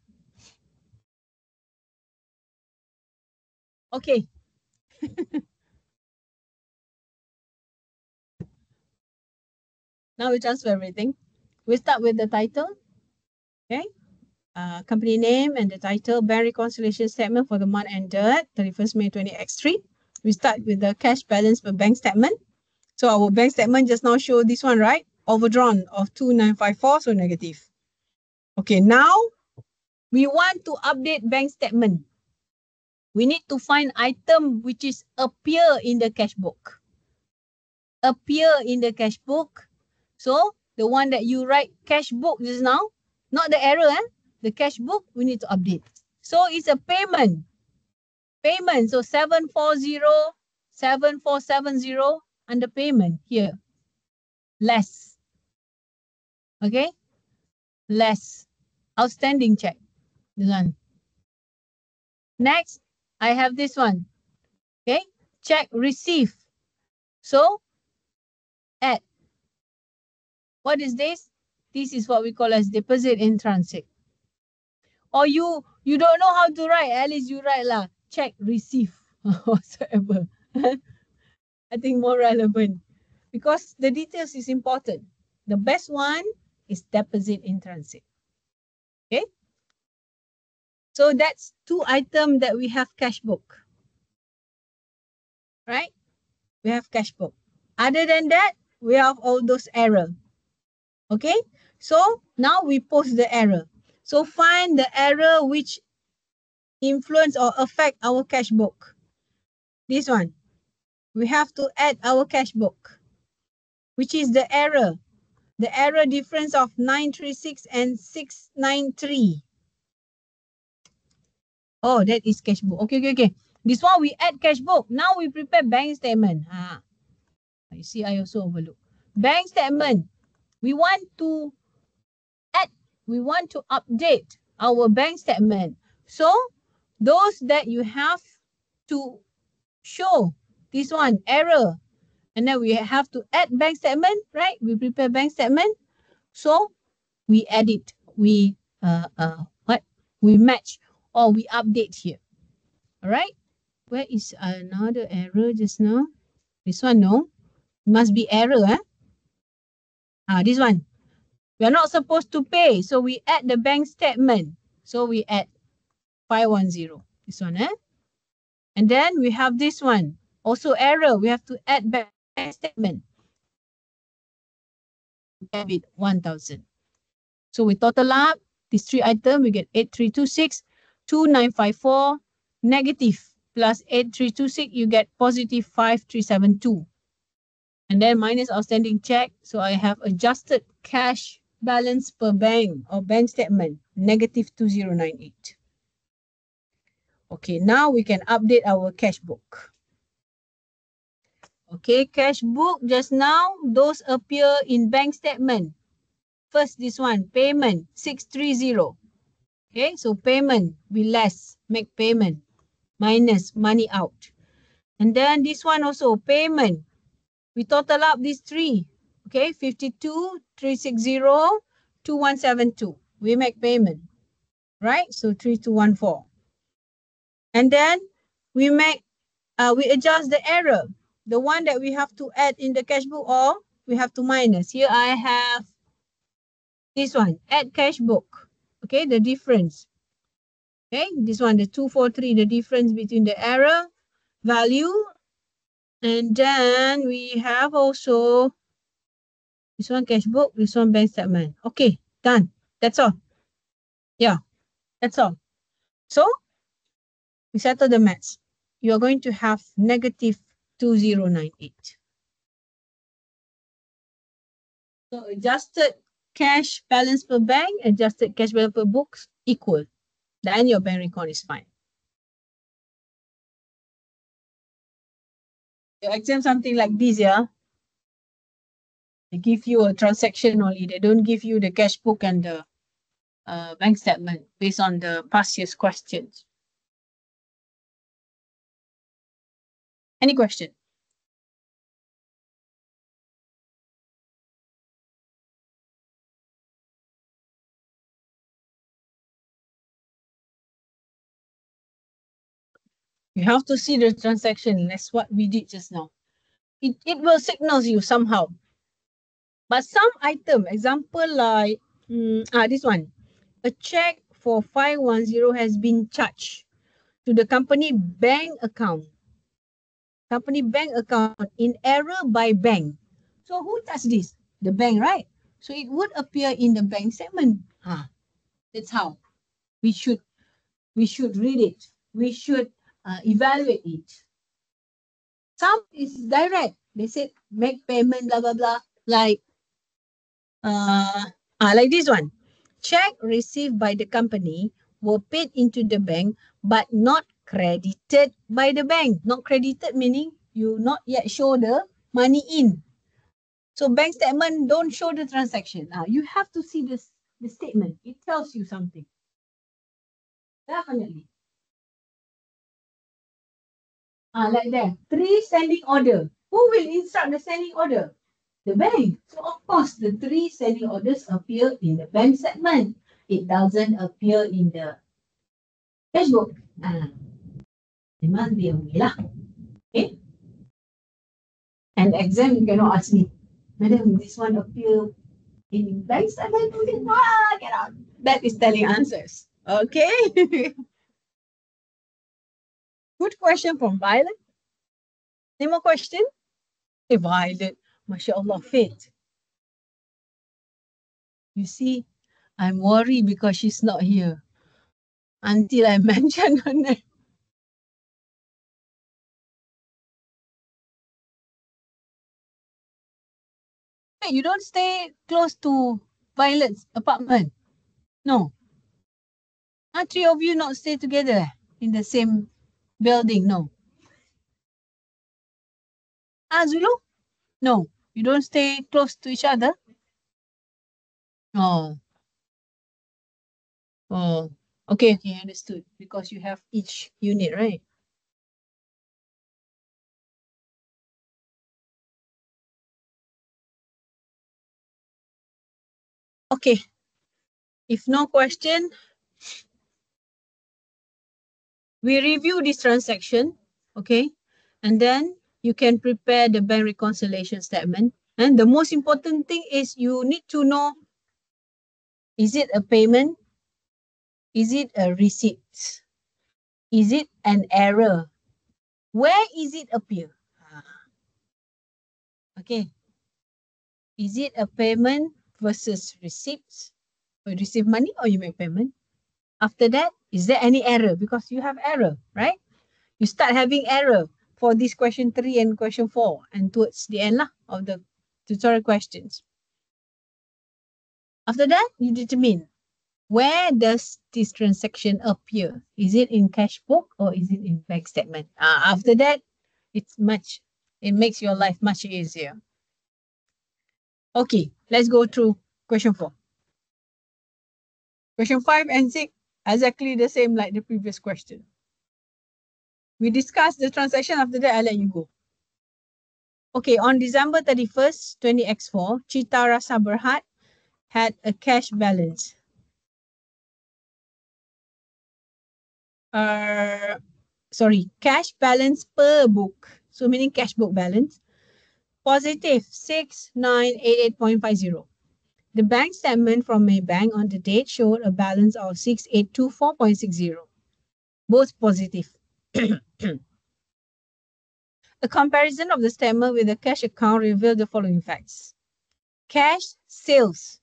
Okay. Now we transfer everything. We start with the title. Okay. Company name and the title, bank reconciliation statement for the month ended 31st May 2023. We start with the cash balance per bank statement. So our bank statement just now show this one, right? Overdrawn of 2,954, so negative. Okay, now we want to update bank statement. We need to find item which is appear in the cash book. Appear in the cash book. So the one that you write cash book just now, not the error, the cash book, we need to update. So it's a payment. Payment. So 740, 7470 under payment here. Less. Okay. Less. Outstanding check. This one. Next, I have this one. Okay. Check received. So add. What is this? This is what we call as deposit in transit. Or you don't know how to write, at least you write lah. Check receive whatsoever. I think more relevant because the details is important. The best one is deposit in transit. Okay. So that's 2 items that we have cash book. Right? We have cash book. Other than that, we have all those error. Okay. So now we post the error. So find the error which influence or affect our cash book. This one. We have to add our cash book, which is the error. The error difference of 936 and 693. Oh, that is cash book. Okay. This one we add cash book. Now we prepare bank statement. You see, I also overlook. Bank statement. We want to add, we want to update our bank statement. So those that you have to show, this one, error. And then we have to add bank statement, right? We prepare bank statement. So we edit, we we match or we update here. All right. Where is another error just now? This one, no. Must be error, eh? This one. We are not supposed to pay. So we add the bank statement. So we add 510. This one, eh? And then we have this one. Also error. We have to add bank statement. Debit 1,000. So we total up these three items. We get 8326, 2954, negative plus 8326. You get positive 5372. And then minus outstanding check. So I have adjusted cash balance per bank or bank statement, negative 2098. Okay, now we can update our cash book. Okay, cash book just now, those appear in bank statement. First, this one, payment, 630. Okay, so payment, we less, make payment, minus money out. And then this one also, payment. We total up these three. Okay, 52, 360, 2172. We make payment, right? So 3214. And then we make, we adjust the error. The one that we have to add in the cash book or we have to minus. Here I have this one, add cash book. Okay, the difference. Okay, this one, the 243, the difference between the error value. And then we have also this one cash book, this one bank statement. Okay, done. That's all. Yeah, that's all. So we settle the maths. You are going to have negative 2098. So adjusted cash balance per bank, adjusted cash balance per books equal. Then your bank record is fine. Your exam something like this, yeah. They give you a transaction only. They don't give you the cash book and the bank statement based on the past year's questions. Any question? You have to see the transaction. That's what we did just now. It will signal you somehow. But some item, example like this one, a check for 510 has been charged to the company bank account. Company bank account in error by bank. So who does this? The bank, right? So it would appear in the bank statement. That's how we should read it. We should evaluate it. Some is direct. They said make payment, blah blah blah. Like like this one. Check received by the company were paid into the bank, but not credited by the bank. Not credited meaning you not yet show the money in. So bank statement don't show the transaction. You have to see this the statement. It tells you something. Definitely. Like that. 3 standing order. Who will instruct the standing order? The bank. So of course the 3 standing orders appear in the bank statement. It doesn't appear in the cash book. It must be a way lah. Okay. And the exam you cannot ask me, madam, this one appear in bank statement. Cannot. That is telling answers. Okay. Good question from Violet. Any more question? Hey, Violet, mashallah, fit. You see, I'm worried because she's not here until I mention her name. Hey, you don't stay close to Violet's apartment? No. 3 of you not stay together in the same building? No. Zulu? No. You don't stay close to each other? Oh. Oh, okay, understood. Because you have each unit, right? Okay. If no question, we review this transaction, okay? And then you can prepare the bank reconciliation statement. And the most important thing is you need to know, is it a payment? Is it a receipt? Is it an error? Where is it appear? Okay. Is it a payment versus receipts? You receive money or you make payment? After that, is there any error? Because you have error, right? You start having error for this question 3 and question 4 and towards the end of the tutorial questions. After that, you determine where does this transaction appear? Is it in cash book or is it in bank statement? After that, it makes your life much easier. Okay, let's go through question 4. Question 5 and 6, exactly the same like the previous question. We discussed the transaction. After that, I'll let you go. Okay, on December 31st, 20x4, Cita Rasa Berhad had a cash balance. Cash balance per book. So meaning cash book balance. Positive 6988.50. The bank statement from Maybank on the date showed a balance of 6824.60. Both positive. A comparison of the statement with the cash account revealed the following facts. Cash sales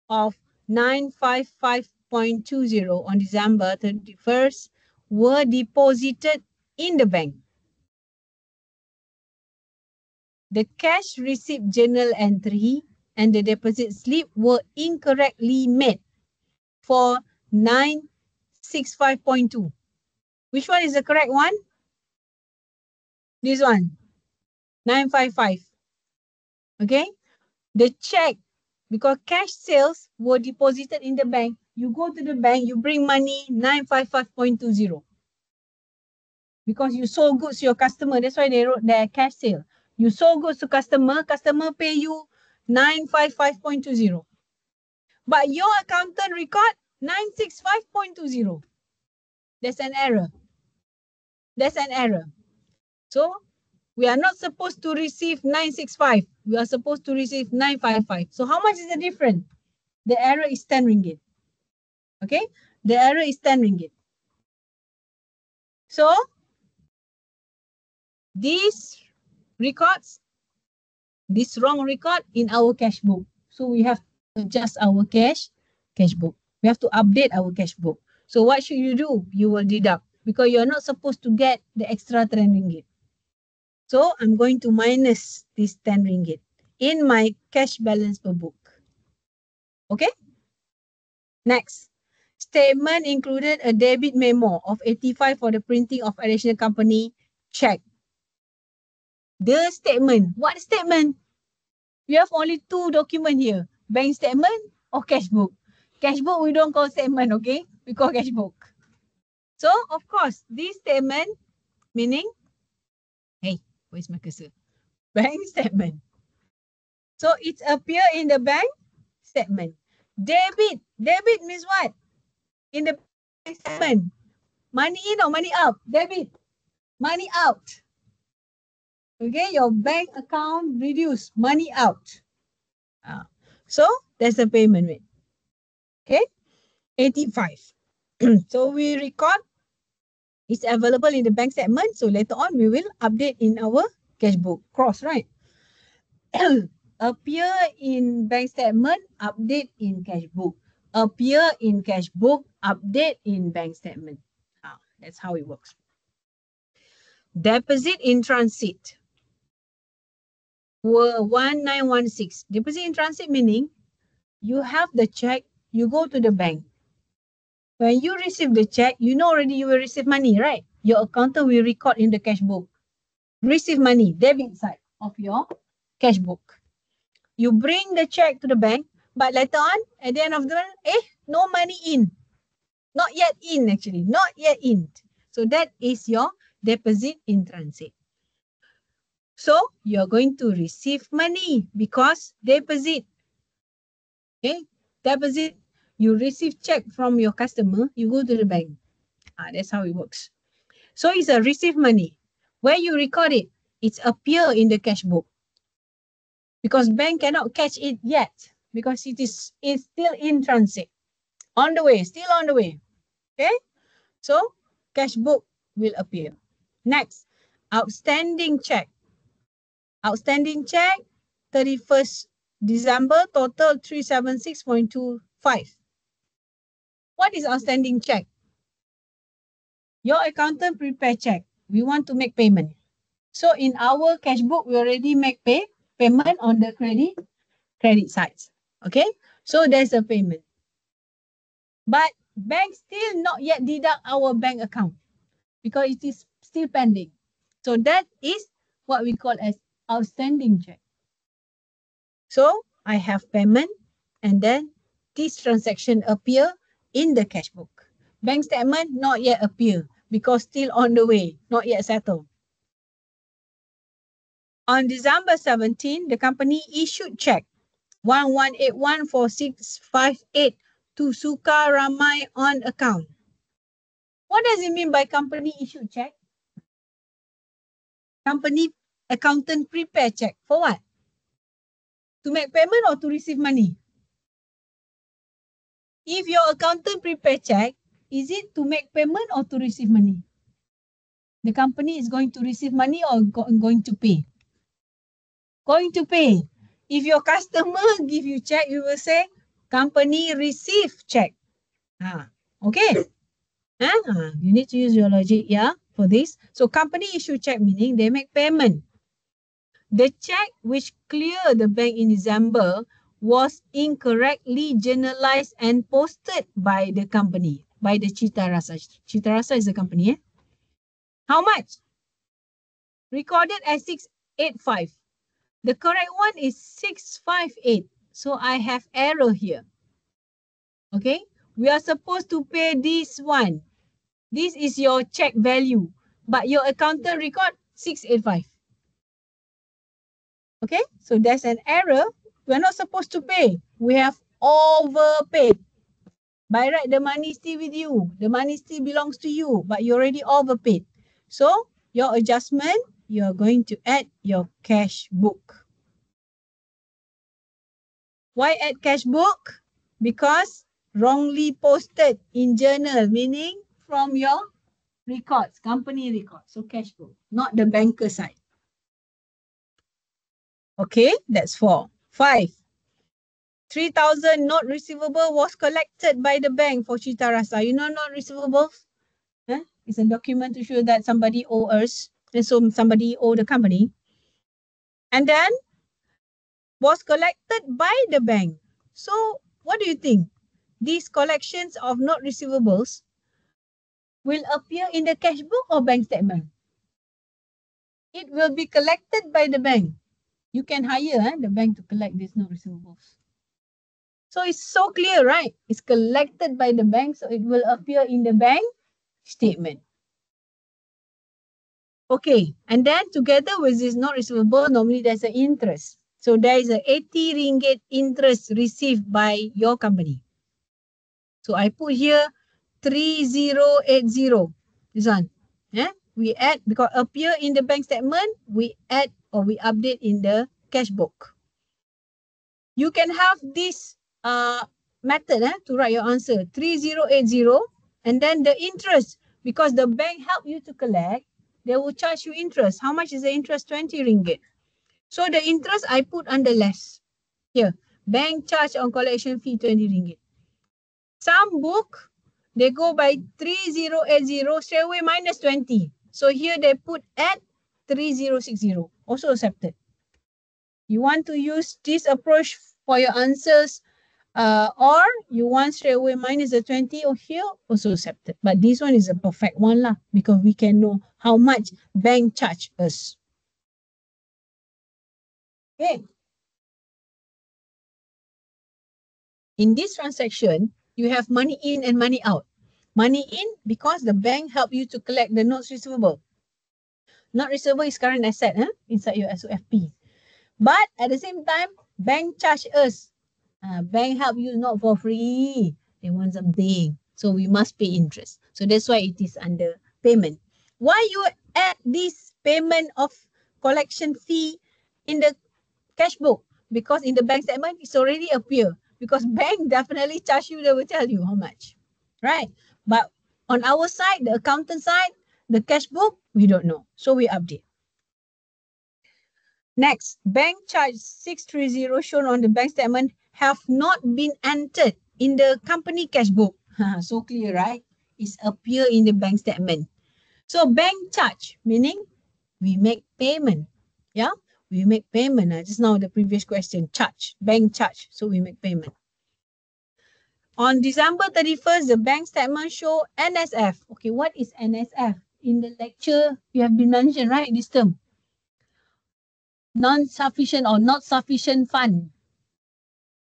of 955.20 on December 31st were deposited in the bank. The cash receipt journal entry and the deposit slip were incorrectly made for 965.2. Which one is the correct one? This one, 955. Okay? The check, because cash sales were deposited in the bank, you go to the bank, you bring money, 955.20. Because you sold goods to your customer, that's why they wrote their cash sale. You sold goods to customer pay you 955.20. But your accountant record 965.20. That's an error. That's an error. So we are not supposed to receive 965. We are supposed to receive 955. So how much is the difference? The error is 10 ringgit. Okay? The error is 10 ringgit. So these records, this wrong record in our cash book. So we have to adjust our cash book. We have to update our cash book. So what should you do? You will deduct because you're not supposed to get the extra 10 ringgit. So I'm going to minus this 10 ringgit in my cash balance per book. Okay? Next. Statement included a debit memo of 85 for the printing of additional company check. The statement. What statement? We have only two documents here. Bank statement or cash book. Cash book we don't call statement, okay? We call cash book. So, of course, this statement meaning, hey, where's my cursor? Bank statement. So, it appears in the bank statement. Debit. Debit means what? In the bank statement. Money in or money out? Debit. Money out. Okay, your bank account reduce. Money out. So, that's the payment rate. Okay, 85. So, we record. It's available in the bank statement. So, later on, we will update in our cash book. Cross, right? Appear in bank statement, update in cash book. Appear in cash book, update in bank statement. That's how it works. Deposit in transit were 1916. Deposit in transit meaning you have the check, you go to the bank. When you receive the check, you know already you will receive money, right? Your accountant will record in the cash book. Receive money, debit side of your cash book. You bring the check to the bank, but later on, at the end of the month, no money in. Not yet in actually, not yet in. So that is your deposit in transit. So you're going to receive money because deposit. Okay, deposit, you receive check from your customer, you go to the bank. That's how it works. So it's a receive money. Where you record it, it's appear in the cash book. Because bank cannot catch it yet because it's still in transit. On the way, still on the way. Okay, so cash book will appear. Next, outstanding check. Outstanding check, 31st December, total 376.25. What is outstanding check? Your accountant prepare check. We want to make payment. So in our cash book, we already make payment on the credit side. Okay, so there's a payment. But bank still not yet deduct our bank account because it is still pending. So that is what we call as outstanding check. So I have payment and then this transaction appear in the cash book. Bank statement not yet appear because still on the way, not yet settled. On December 17, the company issued check 11814658 to Suka Ramai on account. What does it mean by company issued check? Company accountant prepare check for what? To make payment or to receive money? If your accountant prepare check, is it to make payment or to receive money? The company is going to receive money or going to pay? Going to pay. If your customer give you check, you will say company receive check. Okay. You need to use your logic, for this. So company issue check meaning they make payment. The check which cleared the bank in December was incorrectly journalized and posted by the company, by the Cita Rasa. Cita Rasa is the company. How much? Recorded as 685. The correct one is 658. So I have error here. Okay, we are supposed to pay this one. This is your check value, but your accountant record 685. Okay, so there's an error. We're not supposed to pay. We have overpaid. By right, the money is still with you. The money still belongs to you, but you already overpaid. So your adjustment, you're going to add your cash book. Why add cash book? Because wrongly posted in journal, meaning from your records, company records. So cash book, not the banker side. Okay, that's 4. 5. 3,000 not receivable was collected by the bank for Cita Rasa. You know not receivables? It's a document to show that somebody owes us, and so somebody owe the company. And then was collected by the bank. So what do you think? These collections of not receivables will appear in the cash book or bank statement? It will be collected by the bank. You can hire the bank to collect these not receivables. So it's so clear, right? It's collected by the bank, so it will appear in the bank statement. Okay, and then together with this not receivable, normally there's an interest. So there is a 80 ringgit interest received by your company. So I put here 3080. This one. We add, because appear in the bank statement, we add or we update in the cash book. You can have this method to write your answer, 3080, and then the interest, because the bank help you to collect, they will charge you interest. How much is the interest? 20 ringgit. So the interest I put under less. Here, bank charge on collection fee 20 ringgit. Some book, they go by 3080, straight away minus 20. So here they put at 3060, also accepted. You want to use this approach for your answers, or you want straight away minus the 20 or here, also accepted. But this one is a perfect one lah, because we can know how much bank charge us. Okay. In this transaction, you have money in and money out. money in because the bank help you to collect the notes receivable. Note receivable is current asset inside your SOFP. But at the same time, bank charge us. Bank help you not for free. They want something. So we must pay interest. So that's why it is under payment. Why you add this payment of collection fee in the cash book? Because in the bank statement, it's already appear. Because bank definitely charge you, they will tell you how much. Right? But on our side, the accountant side, the cash book, we don't know. So we update. Next, bank charge 630 shown on the bank statement have not been entered in the company cash book. So clear, right? It's appear in the bank statement. So bank charge, meaning we make payment. Yeah, we make payment. Just now the previous question, charge, bank charge. So we make payment. On December 31st, the bank statement show NSF. Okay, what is NSF? In the lecture, you have been mentioned, right, this term? Non-sufficient or not sufficient fund.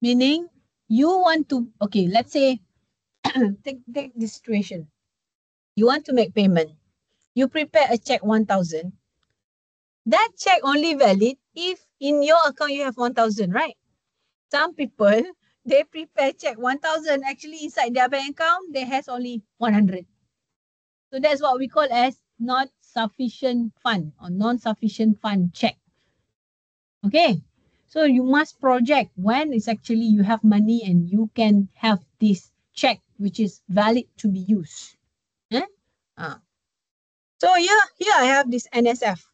Meaning, you want to, okay, let's say, take this situation. You want to make payment. You prepare a check 1,000. That check only valid if in your account you have 1,000, right? Some people, they prepare check 1,000. Actually, inside their bank account, they has only 100. So that's what we call as not sufficient fund or non-sufficient fund check. Okay, so you must project when it's actually you have money and you can have this check which is valid to be used. So here I have this NSF.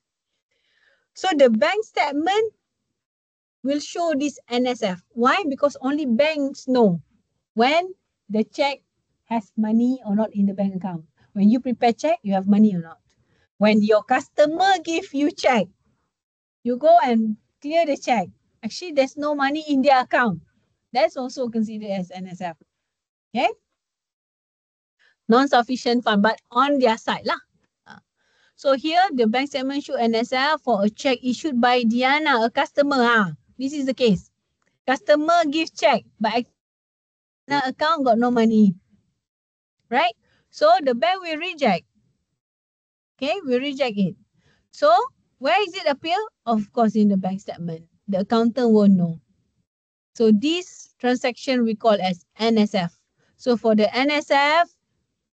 So the bank statement will show this NSF. Why? Because only banks know when the check has money or not in the bank account. When you prepare check, you have money or not. When your customer give you check, you go and clear the check. Actually, there's no money in their account. That's also considered as NSF. Okay? Non-sufficient fund, but on their side lah. So here, the bank statement show NSF for a check issued by Diana, a customer. This is the case. Customer give check, but account got no money. Right? So the bank will reject. Okay, we reject it. So where is it appear? Of course, in the bank statement. The accountant won't know. So this transaction we call as NSF. So for the NSF,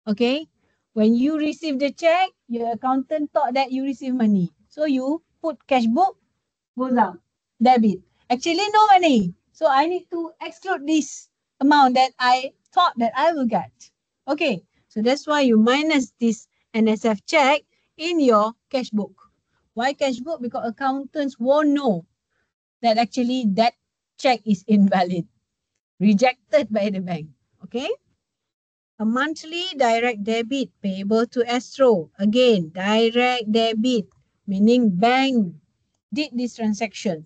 okay, when you receive the check, your accountant thought that you receive money. So you put cash book, goes out, debit. Actually, no money. So I need to exclude this amount that I thought that I will get. Okay, so that's why you minus this NSF check in your cash book. Why cash book? Because accountants won't know that actually that check is invalid, rejected by the bank. Okay. A monthly direct debit payable to Astro. Again, direct debit, meaning bank did this transaction.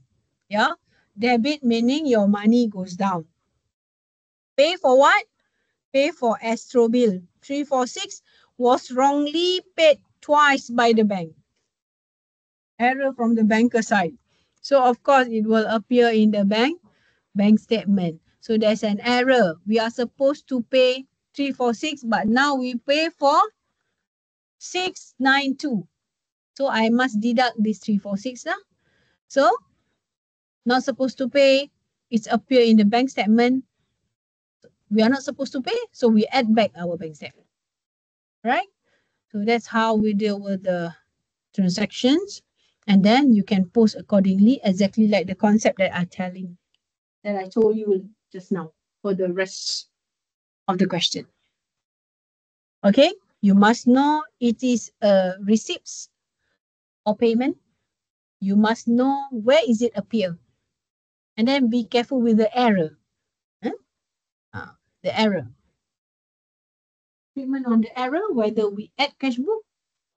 Yeah. Debit meaning your money goes down. Pay for what? Pay for Astro bill. 346 was wrongly paid twice by the bank. Error from the banker side. So of course it will appear in the bank statement. So there's an error. We are supposed to pay 346, but now we pay for 692. So I must deduct this 346 now. So not supposed to pay. It's appear in the bank statement. We are not supposed to pay, so we add back our bank statement. Right? So that's how we deal with the transactions. And then you can post accordingly, exactly like the concept that I told you just now for the rest of the question. Okay, you must know it is receipts or payment. You must know where is it appear. And then be careful with the error. The error. Treatment on the error, whether we add cash book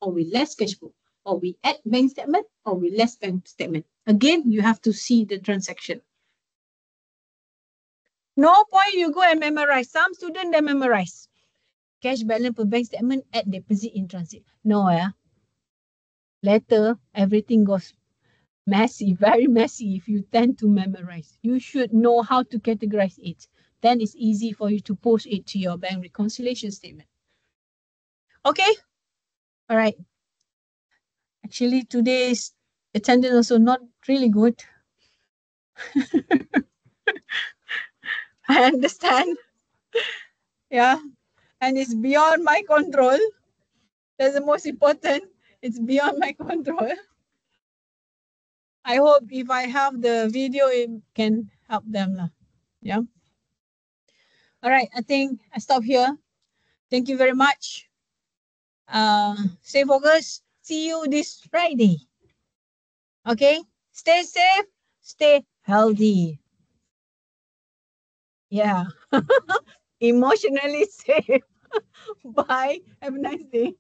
or we less cash book, or we add bank statement or we less bank statement. Again, you have to see the transaction. No point you go and memorize. Some students, they memorize. Cash balance per bank statement at deposit in transit. No, later, everything goes messy, very messy if you tend to memorize. You should know how to categorize it. Then it's easy for you to post it to your bank reconciliation statement. Okay. All right. Actually, today's attendance also not really good. I understand. Yeah. And it's beyond my control. That's the most important. It's beyond my control. I hope if I have the video, it can help them. Yeah. All right. I think I stop here. Thank you very much. Stay focused. See you this Friday. Okay. Stay safe. Stay healthy. Yeah. Emotionally safe. Bye. Have a nice day.